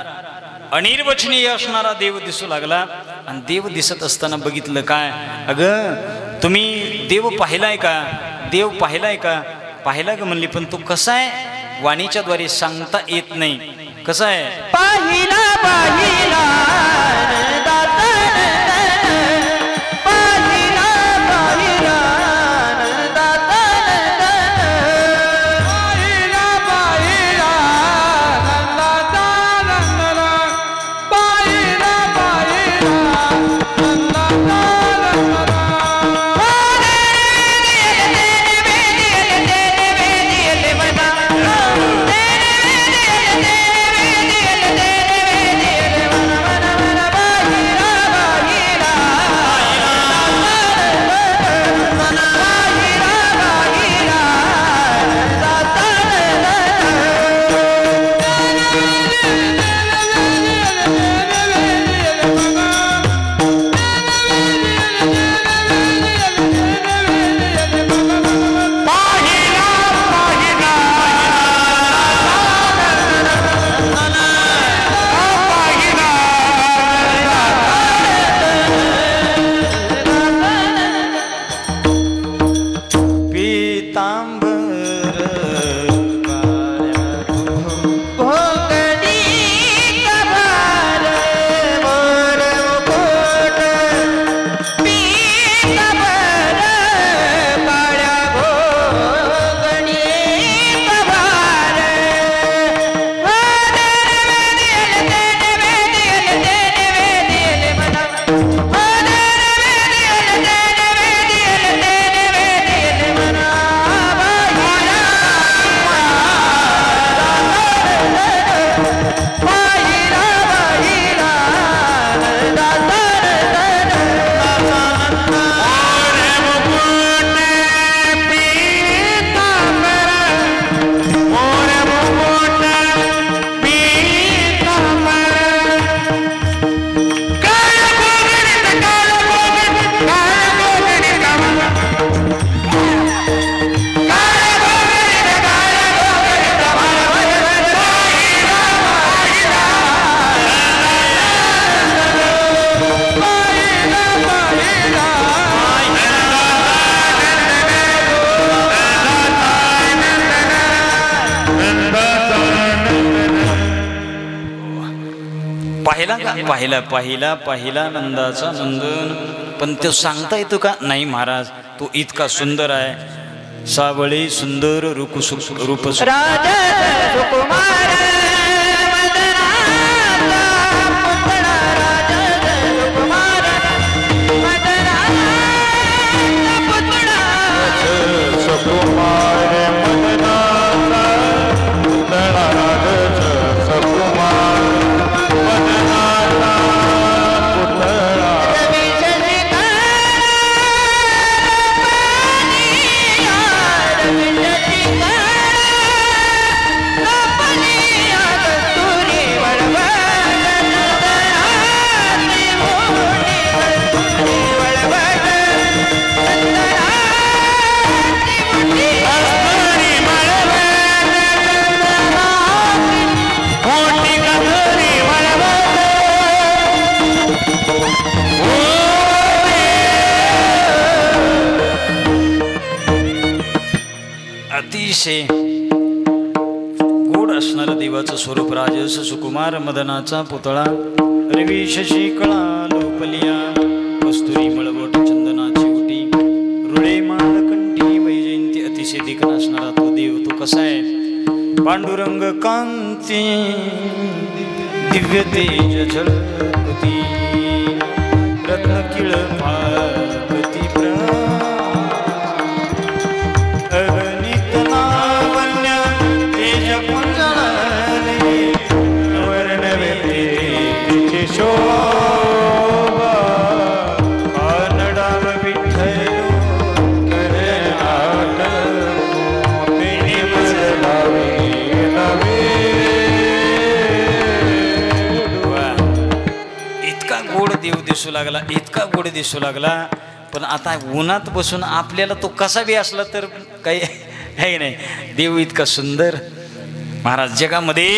Speaker 1: अनिर्वचनीय असणारा देव दिसू लागला. आणि देव दिसत असताना बघितलं काय अगं तुम्ही देव पाहिलाय का देव पाहिलाय का पाहिला का म्हणली पण तो कसा आहे वाणीच्या द्वारे सांगता येत नाही. कसा आहे
Speaker 3: पाहिला पाहिला
Speaker 1: पाहिला पाहिला पाहिला नंदाचा नंदन. पण तो सांगता येतो का नाही महाराज तो इतका सुंदर आहे. सावळे सुंदर रूप असणारं देवाचं स्वरूप राजस सुकुमार मदनाचा पुतळा रवी शशी कळा लोपलिया कस्तुरी मळवट चंदनाची उटी रुळे माळकंठी वैजयंती अतिशय देखणा असणारा तो देव तो कसा आहे पांडुरंग कांती दिव्य तेज झलकती रत्न किळ पाकती अगणित लावण्य तेज पुंजळले वर्णवे तिचे शोभा कानडाव विठ्ठल करनाट मोठे मजलावे इतका गोड देव दिसू लागला इतका गोड दिसू लागला पण आता उन्हात बसून आपल्याला तो कसा बी असला तर काही आहे नाही देव इतका सुंदर महाराज जगामध्ये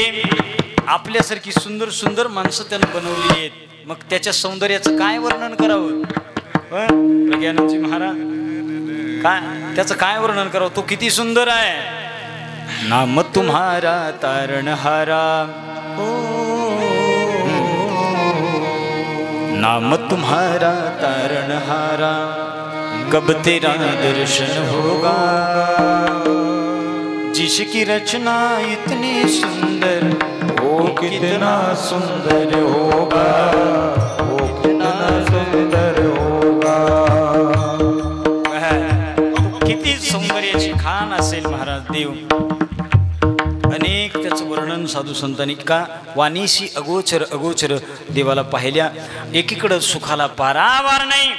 Speaker 1: आपल्यासारखी सुंदर सुंदर माणसं त्यानं बनवली आहेत मग त्याच्या सौंदर्याचं काय वर्णन करावं प्रज्ञानंदजी महाराज काय त्याचं काय वर्णन करावं तो किती सुंदर आहे नाम तुम्हारा तारणहारा नाम तुम्हारा तारणहारा कब तेरा दर्शन होगा जिसकी रचना इतनी सुंदर वो कितना सुंदर होगा वो कितना सुंदर होगा किती सौंदर्याची खान असेल महाराज देव अनेक त्याचं वर्णन साधू संतांनी का वाणीशी अगोचर अगोचर देवाला पाहिल्या एकीकडं सुखाला पारावार नाही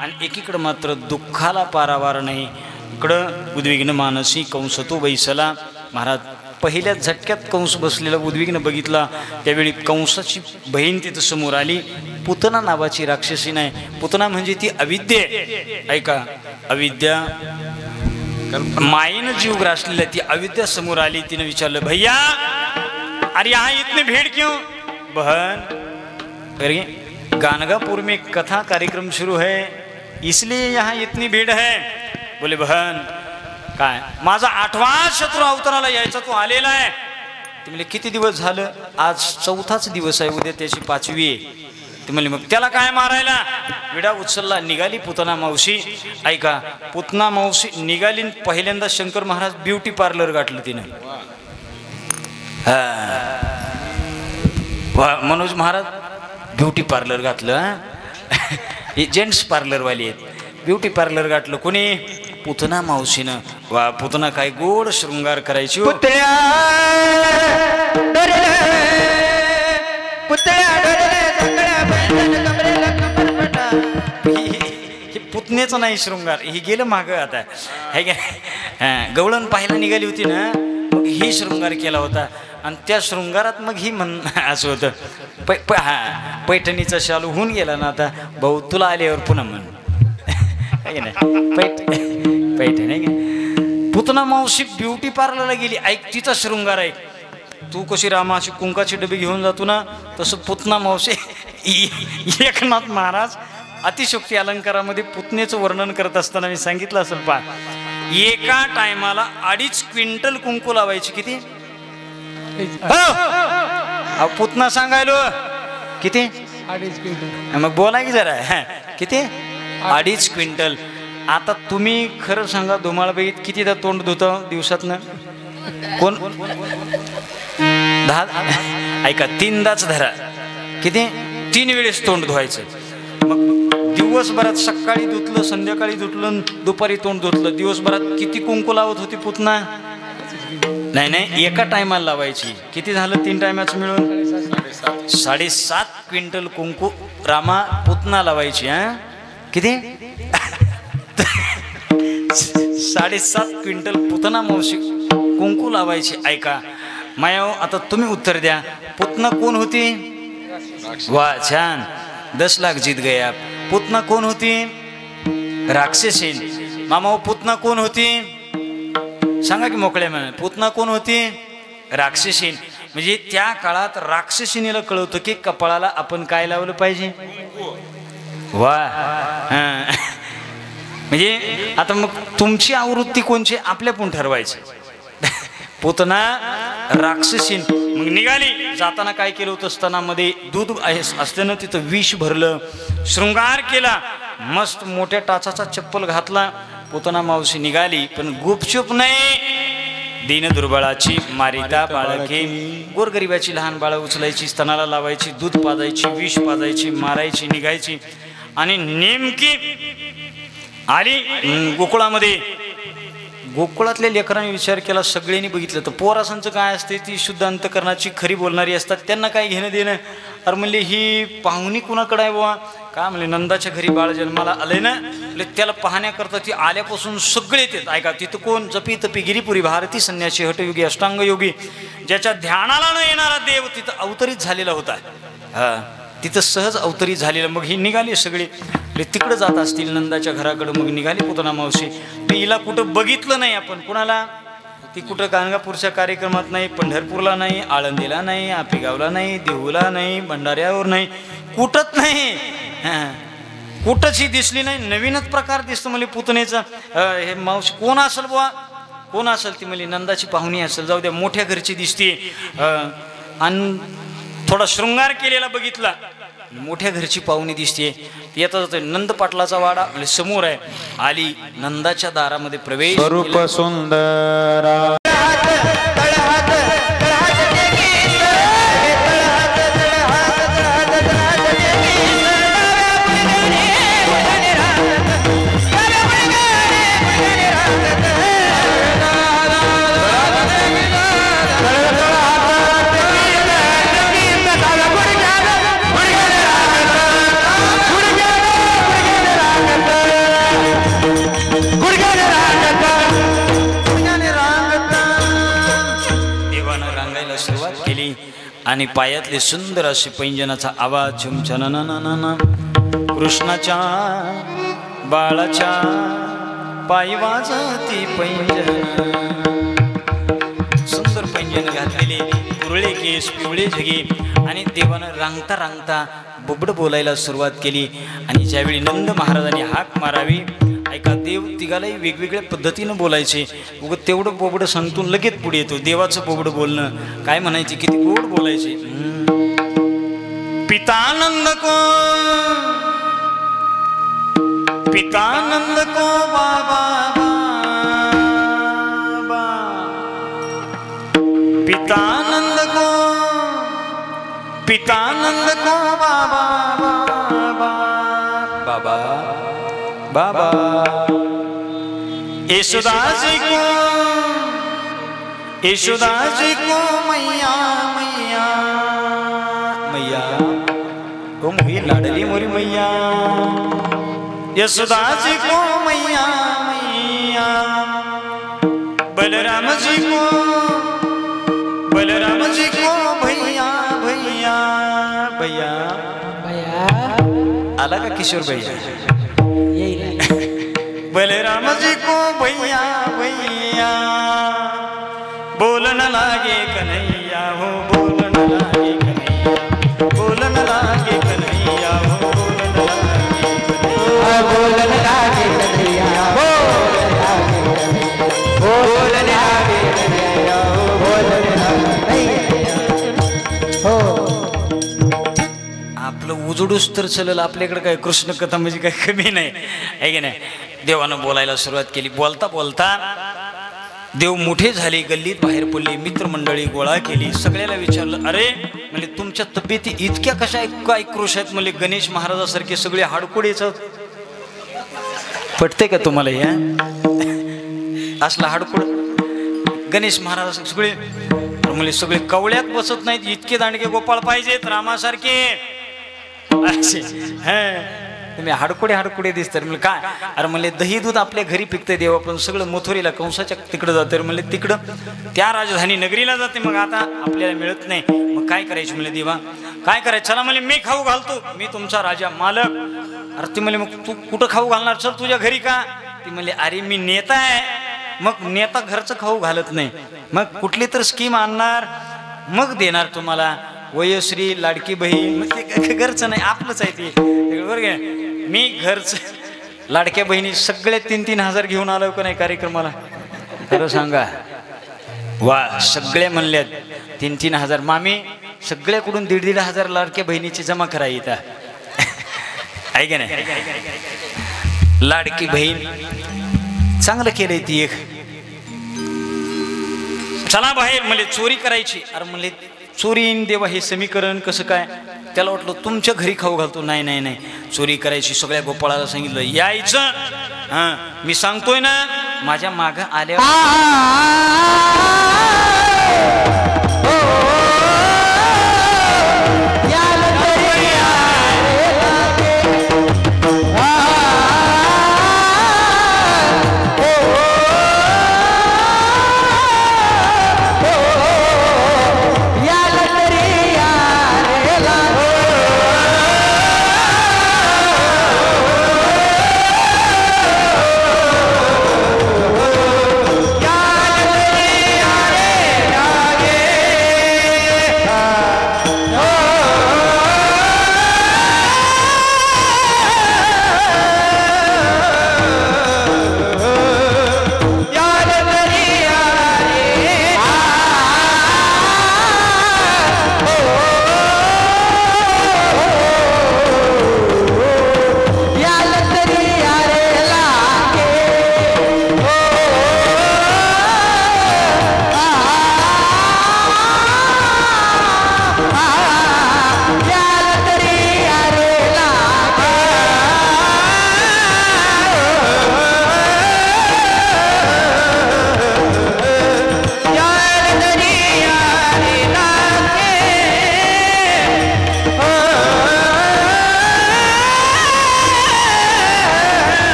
Speaker 1: आणि एकीकडं मात्र दुःखाला पारावार नाही इकडं उद्विग्न मानसी कंस तो बैसला महाराज पहिल्या झटक्यात कंस बसलेला उद्विग्न बघितला त्यावेळी कंसाची बहीण तिथं समोर आली पुतना नावाची राक्षसी नाही पुतना म्हणजे ती अविद्या ऐका अविद्या मायेनं जीव ग्रासलेला ती अविद्या समोर आली तिने विचारलं भैया अरे यहाँ इतने भीड़ क्यों बहन अरे गानगापुर में कथा कार्यक्रम शुरू है इसलिए यहाँ इतनी भीड़ है बोले बहन काय माझा 8वां शत्रू अवताराला यायचा तो आलेला आहे ते म्हणले किती दिवस झालं आज 4थाच दिवस आहे उद्या त्याची 5वी आहे ते म्हणले मग त्याला काय मारायला विडा उचलला निघाली पुतना मावशी ऐका पुतना मावशी निघाली पहिल्यांदा शंकर महाराज ब्युटी पार्लर गाठलं तिनं मनोज महाराज ब्युटी पार्लर घातलं हे जेंट्स पार्लरवाली आहेत ब्युटी पार्लर गाठलं कोणी पुतना मावशीनं वा पुतना काय गोड शृंगार करायची पुतण्याचं नाही शृंगार ही गेलं मागं आता हे काय गवळण पाहायला निघाली होती ना मग ही शृंगार केला होता आणि त्या शृंगारात मग ही म्हण असं होतं पैठणीचा शालू होऊन गेला ना आता भाऊ तुला आल्यावर पुन्हा म्हण पैठण आहे पुतना मावशी ब्युटी पार्लरला गेली ऐक तिचा शृंगार ऐक तू कशी रामाची कुंकाची डबी घेऊन जातो ना तसं पुतना मावशी एकनाथ महाराज अतिशोक्ती अलंकारामध्ये पुतनेचं वर्णन करत असताना मी सांगितलं असेल पा एका टायमाला 2.5 क्विंटल कुंकू लावायची किती पुतना सांगायलो किती
Speaker 4: 2.5 क्विंटल
Speaker 1: मग बोला की जरा किती 2.5 क्विंटल आता तुम्ही खरं सांगा धुमाळबाईत कितीदा तोंड धुतं दिवसातनं कोण 10 ऐका 3दाच धरा किती 3 वेळेस तोंड धुवायचं मग दिवसभरात सकाळी धुतलं संध्याकाळी धुतलं दुपारी तोंड धुतलं दिवसभरात किती कुंकू लावत होती पुतना नाही एका टायमाला लावायची किती झालं 3 टायमाचं मिळून 7.5 क्विंटल कुंकू रामा पुतना लावायची किती 7.5 क्विंटल पुतना मावशी कुंकू लावायची ऐका माया आता तुम्ही उत्तर द्या पुतना कोण होती वा छान 10 लाख जीत गया पुतना कोण होती राक्षसीन मामा पुतना कोण होती सांगा की मोकळ्या म्हणा पुतना कोण होती राक्षसीन म्हणजे त्या काळात राक्षसीनीला कळवतं की कपाळाला आपण काय लावलं पाहिजे वा म्हणजे आता मग तुमची आवृत्ती कोणची आपल्या पण ठरवायची पुतना राक्षसीन. मग निघाली. जाताना काय केलं होतं, स्तनामध्ये दूध असताना तिथं विष भरलं, शृंगार केला, मस्त मोठ्या टाचाचा चप्पल घातला. पुतना मावशी निघाली, पण गुपचूप नाही. दीन दुर्बळाची मारिता बाळके, गोरगरिबाची लहान बाळं उचलायची, स्तनाला लावायची, दूध पाजायची, विष पाजायची, मारायची, निघायची. आणि नेमकी आली गोकुळामध्ये. गोकुळातल्या लेकरांनी विचार केला, सगळ्यांनी बघितलं तर पोरासांचं काय असते, ती शुद्ध अंतकरणाची खरी बोलणारी असतात, त्यांना काय घेणं देणं. अरे म्हणले ही पाहुणी कुणाकडे आहे बुवा, काय म्हणले नंदाच्या घरी बाळ जन्माला आलंय ना, म्हणजे त्याला पाहण्याकरता ती आल्यापासून सगळे येतात. ऐका, तिथं कोण, जपी तपी गिरीपुरी भारती संन्यासी हटयोगी अष्टांगयोगी, ज्याच्या ध्यानाला न येणारा देव तिथं अवतरित झालेला होता. हा, तिथं सहज अवतरित झालेलं. मग ही निघाली सगळी, तिकडं जात असतील नंदाच्या घराकडं. मग निघाली पुतना मावशी. हिला कुठं बघितलं नाही आपण, कुणाला, ती कुठं गाणगापूरच्या कार्यक्रमात नाही, पंढरपूरला नाही, आळंदीला नाही, आपेगावला नाही, देहूला नाही, भंडाऱ्यावर नाही, कुठंच नाही. कुठंच ही दिसली नाही. नवीनच प्रकार दिसतो म्हणजे पुतणेचा. हे मावशी कोण असेल बुवा, कोण असेल, ती म्हणजे नंदाची पाहुणी असेल, जाऊ द्या, मोठ्या घरची दिसते. आणि थोडा शृंगार केलेला बघितला, मोठ्या घरची पाहुणी दिसते. येता जाते नंद पाटलाचा वाडा म्हणजे समोर आहे. आली, नंदाच्या दारामध्ये प्रवेश.
Speaker 4: स्वरूप सुंदरा
Speaker 1: आणि पायातले सुंदर असे पैंजनाचा आवाज, झुमछननननन. कृष्णाच्या बाळाच्या पायी वाजती पैंजन. सुंदर पैंजन घातलेले, कुरळे केस, पिवळे झगे. आणि देवानं रांगता रांगता बोबड बोलायला सुरुवात केली. आणि ज्यावेळी नंद महाराजांनी हाक मारावी, ऐका, देव तिघालाही वेगवेगळ्या पद्धतीनं बोलायचे. उग तेवढं बोबडं सांगतून लगेच पुढे येतो. देवाचं बोबडं बोलणं काय म्हणायचे, किती गोड बोलायचे. पितानंद को, पितानंद को बाबा बाबा, पितानंद को, पितानंद को बाबा बाबा बाबा बाबा. यशोदाजी को, यशोदाजी को मैया मैया मैया, ओ मोही लाडली मोरी मैया. यशोदाजी को मैया मैया, बलराम जी को, बलराम जी को भैया भैया भैया. आला का किशोर भैया. बलराम जी को भैया भैया, बोलन लागे कन्हैया हो, बोलन लागे कन्हैया, बोलन लागे कन्हैया हो, बोलन लागे कन्हैया, बोलन लागे कन्हैया, बोलन लागे हो. आपलं उजडूस तर चलेल, आपल्याकडे काय कृष्ण कथा म्हणजे काय कमी नाही आहे की नाही. देवानं बोलायला सुरुवात केली. बोलता बोलता देव मोठे झाले, गल्लीत बाहेर पडले, मित्रमंडळी गोळा केली. सगळ्याला विचारलं, अरे म्हणजे तुमच्या तब्येती इतक्या कशा काय क्रोश आहेत. म्हणजे गणेश महाराजासारखे सगळे हाडकोडेच पटते का तुम्हाला या असला हाडकोड. गणेश महाराज सगळे म्हणजे सगळे कवळ्यात बसत नाहीत, इतके दांडके गोपाळ पाहिजेत रामासारखे. तुम्ही हाडकुडे हाडकुडे दिसतात. म्हणजे काय, अरे म्हणले दही दूध आपल्या घरी पिकते देवा, पण सगळं मथुरीला कंसाच्या तिकडं जातं. म्हणले तिकडं त्या राजधानी नगरीला जाते, मग आता आपल्याला मिळत नाही. मग काय करायचं म्हणले देवा, काय करायचं, चला म्हणले मी खाऊ घालतो, मी तुमचा राजा मालक. अरे ती म्हणले मग तू कुठं खाऊ घालणार, चल तुझ्या घरी का. ती म्हणले अरे मी नेता आहे, मग नेता घरचं खाऊ घालत नाही, मग कुठली तर स्कीम आणणार मग देणार तुम्हाला. वयश्री लाडकी बहीण, मग ते घरचं नाही आपलंच आहे ते, बरोबर का. मी घरचं लाडक्या बहिणी सगळे 3-3 हजार घेऊन आलो का नाही कार्यक्रमाला, खरं सांगा. वा सगळे म्हणल्यात 3-3 हजार. मामी सगळ्याकडून 1.5-1.5 हजार लाडक्या बहिणीची जमा करा इथं आहे का नाही. लाडकी बहीण चांगलं केलंय ती एक. चला बाहेर म्हणले चोरी करायची. अरे म्हणले चोरी देवा हे समीकरण कसं काय. त्याला वाटलं तुमच्या घरी खाऊ घालतो. नाही नाही नाही चोरी करायची. सगळ्या गोपाळाला सांगितलं यायचं. हां मी सांगतोय ना माझ्या मागं आल्यावर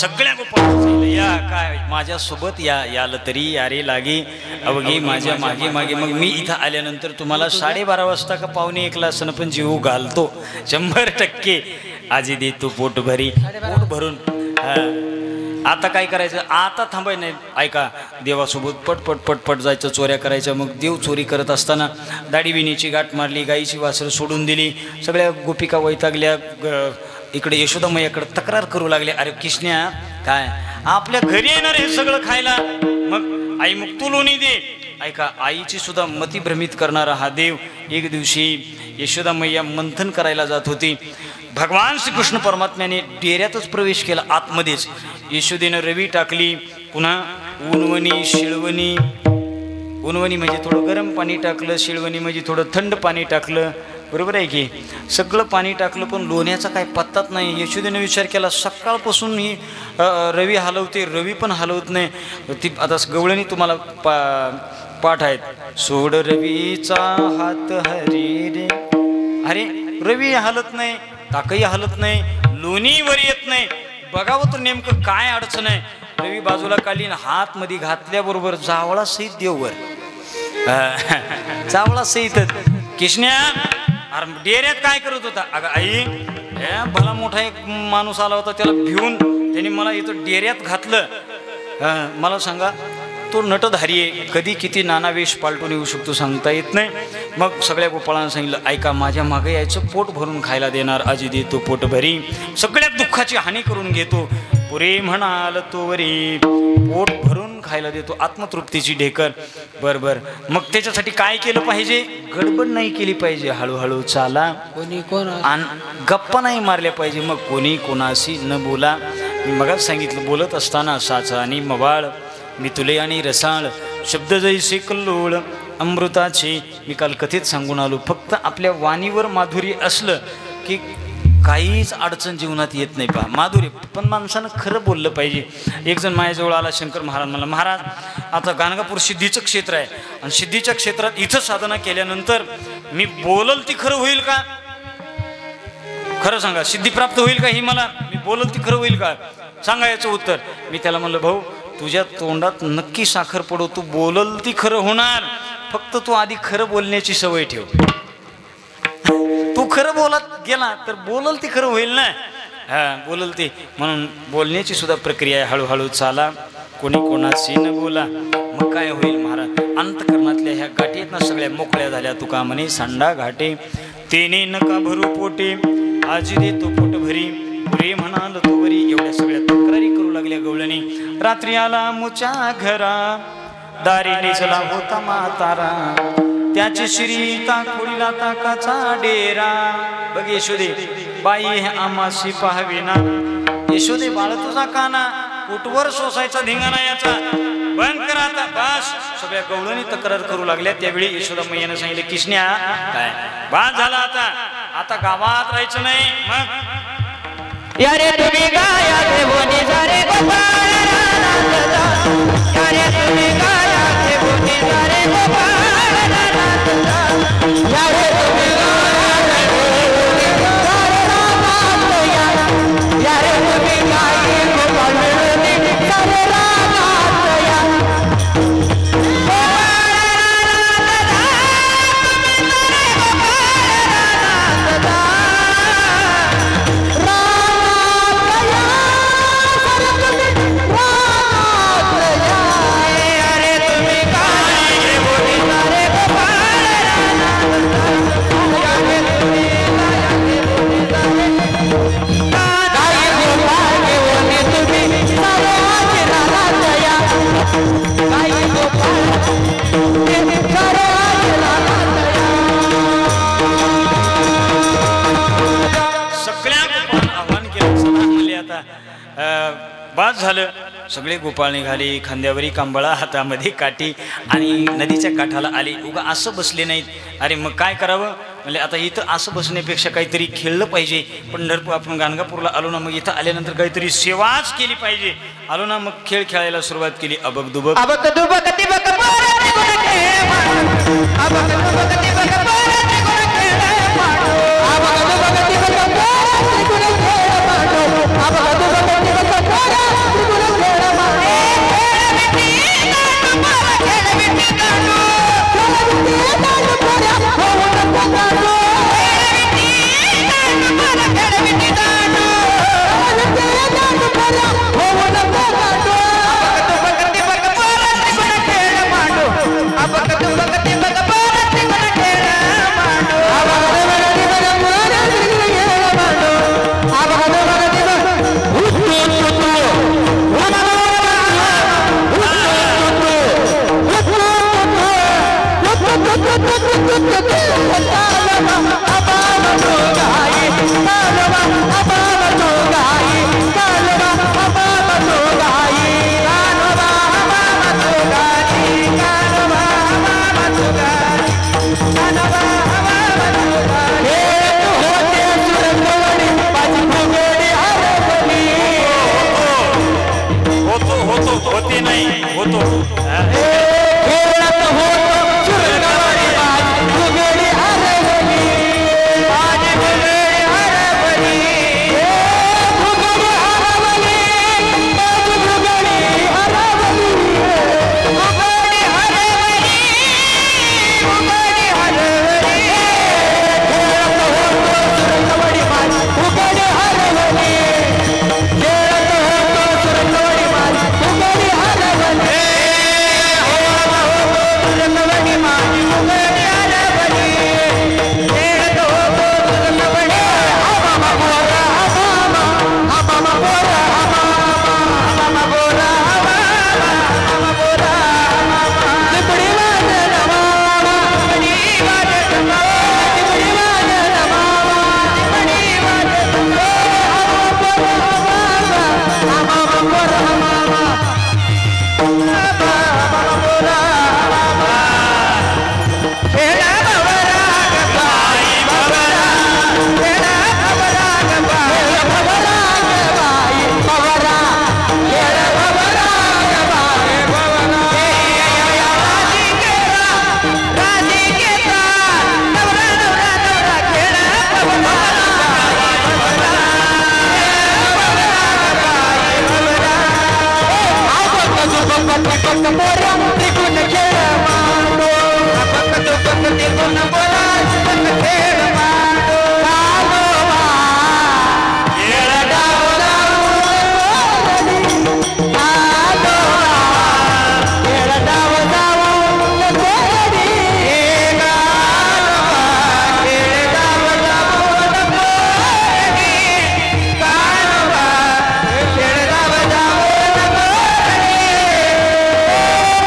Speaker 1: सगळ्या गोपाळ या काय माझ्यासोबत याल तरी यारे लागे अवघे माझ्या मागे मागे. मग मी इथं आल्यानंतर तुम्हाला 12:30 वाजता का 1:45 असणं पण जीव घालतो 100%. आजी देतो पोट भरी पोट भरून. आता काय करायचं आता थांबाय नाही. ऐका देवासोबत पटपट पटपट जायचं चोऱ्या करायच्या. मग देव चोरी करत असताना दाढी विणीची गाठ मारली. गाईची वासरं सोडून दिली. सगळ्या गोपिका वैतागल्या. इकडे यशोदामय्याकडे तक्रार करू लागले. अरे कृष्ण्या काय आपल्या घरी येणार हे सगळं खायला. मग आई मग तू लोणी दे. ऐका आईची सुद्धा मती भ्रमित करणारा हा देव. एक दिवशी यशोदामय्या मंथन करायला जात होती. भगवान श्रीकृष्ण परमात्म्याने डेऱ्यातच प्रवेश केला आतमध्येच. यशोदेनं रवी टाकली. पुन्हा उनवणी शिळवणी. उनवणी म्हणजे थोडं गरम पाणी टाकलं. शिळवणी म्हणजे थोडं थंड पाणी टाकलं. बरोबर आहे की. सगळं पाणी टाकलं पण लोण्याचा काय पत्ताच नाही. यशोदेने विचार केला सकाळपासून ही रवी हलवते रवी पण हलवत नाही. ती आता गवळणी तुम्हाला पाठ आहेत. सोड रवीचा हात हरी रे. अरे रवी हलत नाही ताकही हलत नाही लोणीवर येत नाही. बघावं तर नेमकं काय अडचण आहे. रवी बाजूला काढली हात मध्ये घातल्याबरोबर जावळा सहित देववर जावळा सहित. कृष्ण्या अरे डेऱ्यात काय करत होता. अगं आई भला मोठा एक माणूस आला होता त्याला भिवून त्याने मला इथं डेऱ्यात घातलं. मला सांगा तो नटधारी आहे. कधी किती नाना वेश पालटून येऊ शकतो सांगता येत नाही. मग सगळ्या गोपाळांना सांगितलं ऐका माझ्या मागे यायचं पोट भरून खायला देणार. आजी देतो पोट भरी सगळ्यात दुःखाची हानी करून घेतो. पुरे म्हणाल तोवरी पोट भरून खायला देतो. आत्मतृप्तीची ढेकर. बर मग त्याच्यासाठी काय केलं पाहिजे. गडबड नाही केली पाहिजे. हळूहळू चाला.
Speaker 3: कोणी कोण
Speaker 1: गप्पा नाही मारल्या पाहिजे. मग कोणी कोणाशी न बोला. मी मगाच सांगितलं बोलत असताना साचा आणि मवाळ मितुले आणि रसाळ शब्द जैसे कल्लोळ अमृताचे. मी काल कथेत सांगून आलो. फक्त आपल्या वाणीवर माधुर्य असलं की काहीच अडचण जीवनात येत नाही. पहा माधुर्य, पण माणसानं खरं बोललं पाहिजे. एक जण माझ्याजवळ आला, शंकर महाराज मला, महाराज आता गाणगापूर सिद्धीचं क्षेत्र आहे आणि सिद्धीच्या क्षेत्रात इथं साधना केल्यानंतर मी बोलल ती खरं होईल का? खरं सांगा, सिद्धी प्राप्त होईल का? ही मला मी बोलल ती खरं होईल का? सांगा याचं उत्तर. मी त्याला म्हणलं, भाऊ तुझ्या तोंडात नक्की साखर पडो, तू बोलल ती खरं होणार, फक्त तू आधी खरं बोलण्याची सवय ठेव. तू खरं बोलत गेला तर बोलल ती खरं होईल ना. हा बोलल ती, म्हणून बोलण्याची सुद्धा प्रक्रिया आहे. हळूहळू चाला, कोणी कोणाशी न बोला, मग काय होईल महाराज. अंतकरणातल्या ह्या गाठी आहेत ना सगळ्या मोकळ्या झाल्या. तुका म्हणे सांडा घाटे तेने नका भरू पोटे, आजी देतो पोट भरी पुरे म्हणाल तो वरी. एवढ्या सगळ्या तक्रारी करू लागल्या गवळणी. रात्री आला मुच्या घरा, दारी नेसला होता म्हातारा, त्याची श्रीता खोडीला ताकाचा डेरा. बघ यशोदे बाई आमाशी पाहावेना, यशोदे बाळ तुझा काना, कुठवर सोसायचा धिंगाणा याचा, बंद करा आता बास. सगळ्या गवळणी तक्रार करू लागल्या. त्यावेळी यशोदा मैयानं सांगितलं, किसन्या काय बास झाला, आता आता गावात राहायचं नाही. मग
Speaker 3: यारे तुम्ही गाया देवोनी सारे गोपाळ रानात जा, यारे तुम्ही गाया देवोनी सारे गोपाळ रानात जा, यारे तुम्ही गाया देवोनी सारे रानात या, यारे तुम्ही गाई गोपाळ मिळूनी सारे रानात या.
Speaker 1: बास झालं. सगळे गोपाळ निघाले, खांद्यावरी कांबळा, हातामध्ये काठी, आणि नदीच्या काठाला आले. उगा असं बसले नाहीत. अरे मग काय करावं म्हणजे, आता इथं असं बसण्यापेक्षा काहीतरी खेळलं पाहिजे. पंढरपूर आपण गाणगापूरला आलो ना, मग इथं आल्यानंतर काहीतरी सेवाच केली पाहिजे. आलो ना, मग खेळ खेळायला सुरुवात केली. अबक दुबक
Speaker 3: अबक दुबक तिबक पोराचे गुण खेळ मांडू, अबक दुबक तिबक पोराचे गुण खेळ मांडू, अबक दुबक तिबक पोराचे गुण खेळ मांडू, अबक दुबक तिबक पोराचे गुण खेळ मांडू. खेळ विटी दांडू, खेळ विटी दांडू, खेळ विटी दांडू पोरा होऊन नको दांडू, खेळ विटी दांडू, खेळ विटी दांडू पोरा होऊन नको दांडू. अबक दुबक तिबक पोराचे गुण खेळ मांडू, अबक दुबक तिबक पोराचे गुण खेळ मांडू, अबक दुबक तिबक हुत्तू हुत्तू
Speaker 1: होते नाही होतो.
Speaker 3: दीपक पोऱ्या त्रिगुण खेळ मांडो बक दुपक त्रिगुण बोला बक खेळ मांडो कालोबा खेळ डाव लावून कालोबा खेळ डाव लावून कोडी कालोबा खेळ डाव लावून कोडी कालोबा खेळ डाव लावून कोडी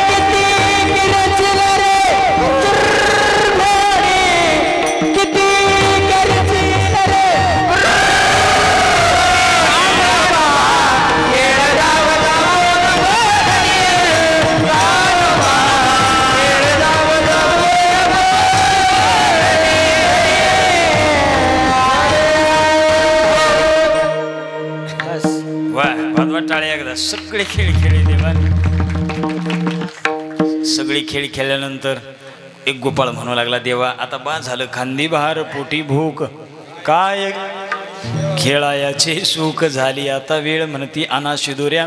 Speaker 3: किती किरचिल रे चुरमोडी किती किरचिल रे कालोबा खेळ डाव लावून कोडी कालोबा खेळ डाव
Speaker 1: वा भादवा टाळे एकदा सगळे खेळ खेळले देवा सगळे खेळ खेळल्यानंतर एक गोपाळ म्हणू लागला देवा आता बा झालं खांदी बहार पोटी भूक काय खेळायाचे सुख झाली आता वेळ म्हणती आणा शिदोऱ्या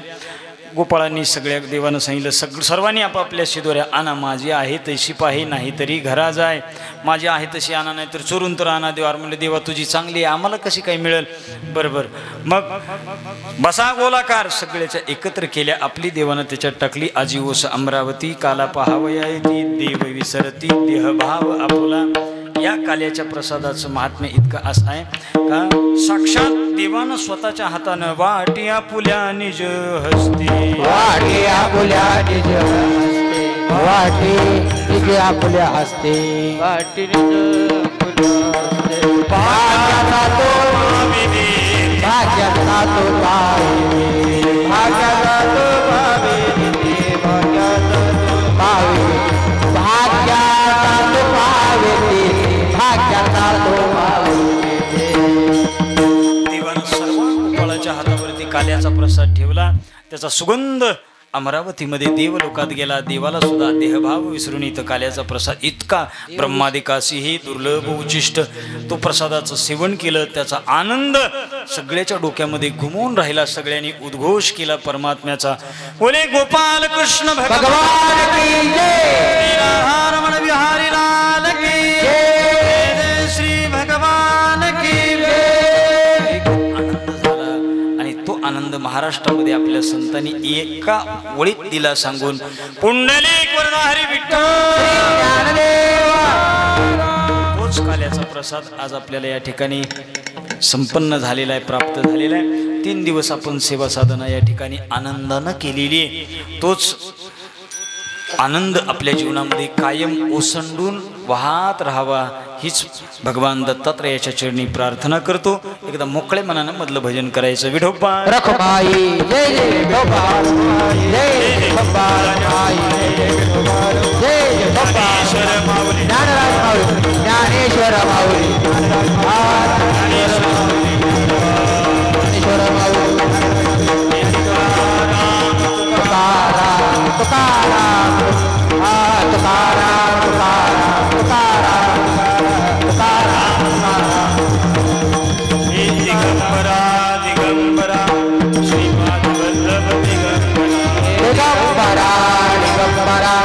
Speaker 1: गोपाळांनी सगळ्या देवानं सांगितलं सर्वांनी आपापल्या शिदोऱ्या आणा माझी आहे तशी पाही नाही तरी घरा जाय माझी आहे तशी आणा नाही तर चोरून तर आणा देवा म्हणले देवा तुझी चांगली आहे आम्हाला कशी काही मिळेल बरोबर मग बसा गोलाकार सगळ्याच्या एकत्र केल्या आपली देवानं त्याच्यात टाकली आजी ओस अमरावती काला पहावया ती देव विसरती देहभाव आपुला या काल्याच्या प्रसादाचं महात्म्य इतकं असं आहे का साक्षात देवानं स्वतःच्या हातानं वाटी आपुल्या निज हस्ते
Speaker 3: वाटी आपुल्या निज हस्ते वाटी निज आपुल्या हस्ते वाटी निज भाग्याचा तो भाग्याचा तो भाग्याचा तो
Speaker 1: देवानं सर्व गोपाळाच्या हातावरती काल्याचा प्रसाद ठेवला त्याचा सुगंध अमरावतीमध्ये देवलोकात गेला देवाला सुद्धा देहभाव विसरून इथं काल्याचा प्रसाद इतका ब्रह्मादिकाशी हे दुर्लभ उचिष्ट तो प्रसादाचं सेवन केलं त्याचा आनंद सगळ्याच्या डोक्यामध्ये घुमवून राहिला सगळ्यांनी उद्घोष केला परमात्म्याचा बोले गोपाल कृष्ण भगवान की जय रमण बिहारी लाल की जय श्री भगवान की जय आनंद झाला आणि तो आनंद महाराष्ट्रामध्ये आपल्या संतांनी एका ओळीत दिला सांगून पुंडलिक वरदा हरी विठ्ठल तोच काल्याचा प्रसाद आज आपल्याला या ठिकाणी संपन्न झालेला आहे प्राप्त झालेला आहे 3 दिवस आपण सेवा साधना या ठिकाणी आनंदानं केलेली आहे तोच आनंद आपल्या जीवनामध्ये कायम ओसंडून वाहत राहावा हीच भगवान दत्तात्रयाच्या चरणी प्रार्थना करतो एकदा मोकळ्या मनानं मधलं भजन करायचं विठोबा
Speaker 3: रखमाई जय जय विठोबा जय जय गोपाल जय जय गोपाल माऊली ज्ञानराज माऊली ज्ञानेश्वर माऊली ज्ञानेश्वर माऊली तुकाराम तुकाराम तुकाराम तुकाराम तुकाराम
Speaker 1: दिगंबरा दिगंबरा श्रीपाद वल्लभ
Speaker 3: दिगंबरा दिगंबरा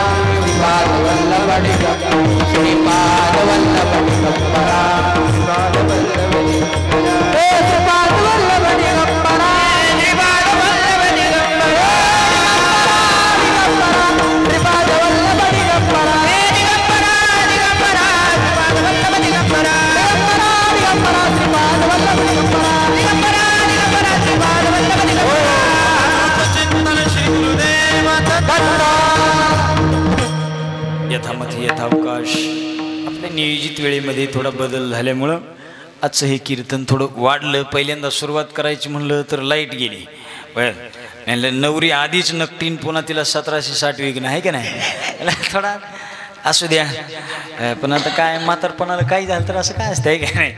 Speaker 3: श्रीपाद वल्लभ दिगंबरा श्रीपाद वल्लभ दिगंबरा श्रीपाद वल्लभ दिगंबरा श्रीपाद वल्लभ दिगंबरा श्रीपाद वल्लभ दिगंबरा श्रीपाद वल्लभ दिगंबरा दिगंबरा दिगंबरा श्रीपाद वल्लभ दिगंबरा दिगंबरा श्रीपाद वल्लभ दिगंबरा दिगंबरा दिगंबरा श्रीपाद वल्लभ दिगंबरा
Speaker 1: चिंतन श्री गुरुदेव यथामथी यथावकाश आपल्या नियोजित वेळेमध्ये थोडा बदल झाल्यामुळं आजचं हे कीर्तन थोडं वाढलं पहिल्यांदा सुरुवात करायची म्हणलं तर लाईट गेली बरं नवरी आधीच नकटीन पुन्हा तिला 1760 विघ्न आहे का नाही थोडा असू द्या पण आता काय म्हातारपणाला काही झालं तर असं काय असतंय का नाही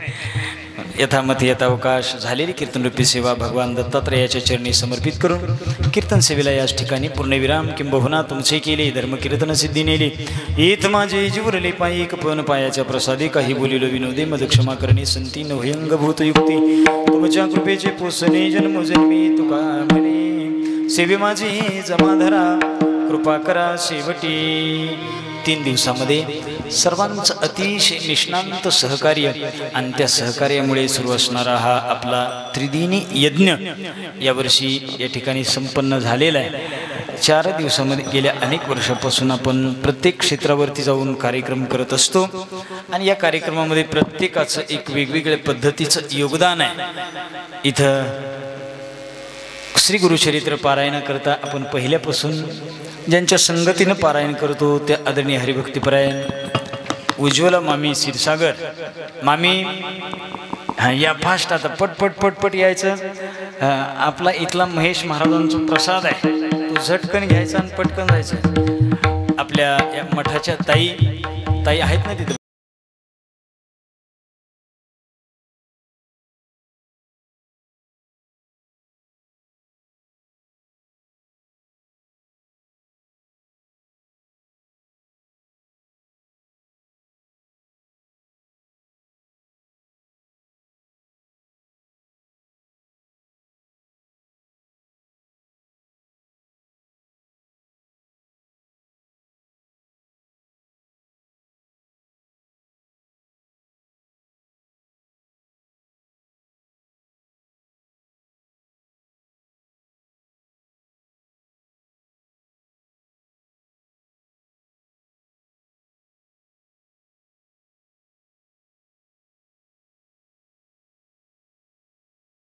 Speaker 1: यथामथी यथावकाश झालेली कीर्तनरूपी सेवा भगवान दत्तात्रयाच्या चरणी समर्पित करून कीर्तन सेवेला याच ठिकाणी पूर्णविराम किंबहुना तुमचे केले धर्मकीर्तन सिद्धी नेली ईत माझे जीवरले पायी कपन पायाच्या प्रसादे काही बोलिलो विनोदे मद क्षमा करणे संती नवयंगभूत युक्ती तुमच्या कृपेचे पोसणे जन्मोजन्मी तुका म्हणे सेवे माझी जमाधरा कृपा करा शेवटी 3 दिवसामध्ये सर्वांचं अतिशय निष्णांत सहकार्य आणि त्या सहकार्यामुळे सुरू असणारा हा आपला त्रिदिनी यज्ञ यावर्षी या ठिकाणी संपन्न झालेला आहे 4 दिवसामध्ये गेल्या अनेक वर्षापासून आपण प्रत्येक क्षेत्रावरती जाऊन कार्यक्रम करत असतो आणि या कार्यक्रमामध्ये प्रत्येकाचं एक वेगवेगळ्या पद्धतीचं योगदान आहे इथं श्री गुरुचरित्र पारायण करता आपण पहिल्यापासून ज्यांच्या संगतीनं पारायण करतो त्या आदरणीय हरिभक्तीपरायण उज्ज्वला मामी क्षीरसागर मामी या फास्ट आता पटपट पटपट यायचं आपला इथला महेश महाराजांचा प्रसाद आहे तो झटकन घ्यायचा आणि पटकन जायचं आपल्या या मठाच्या ताई आहेत ना तिथं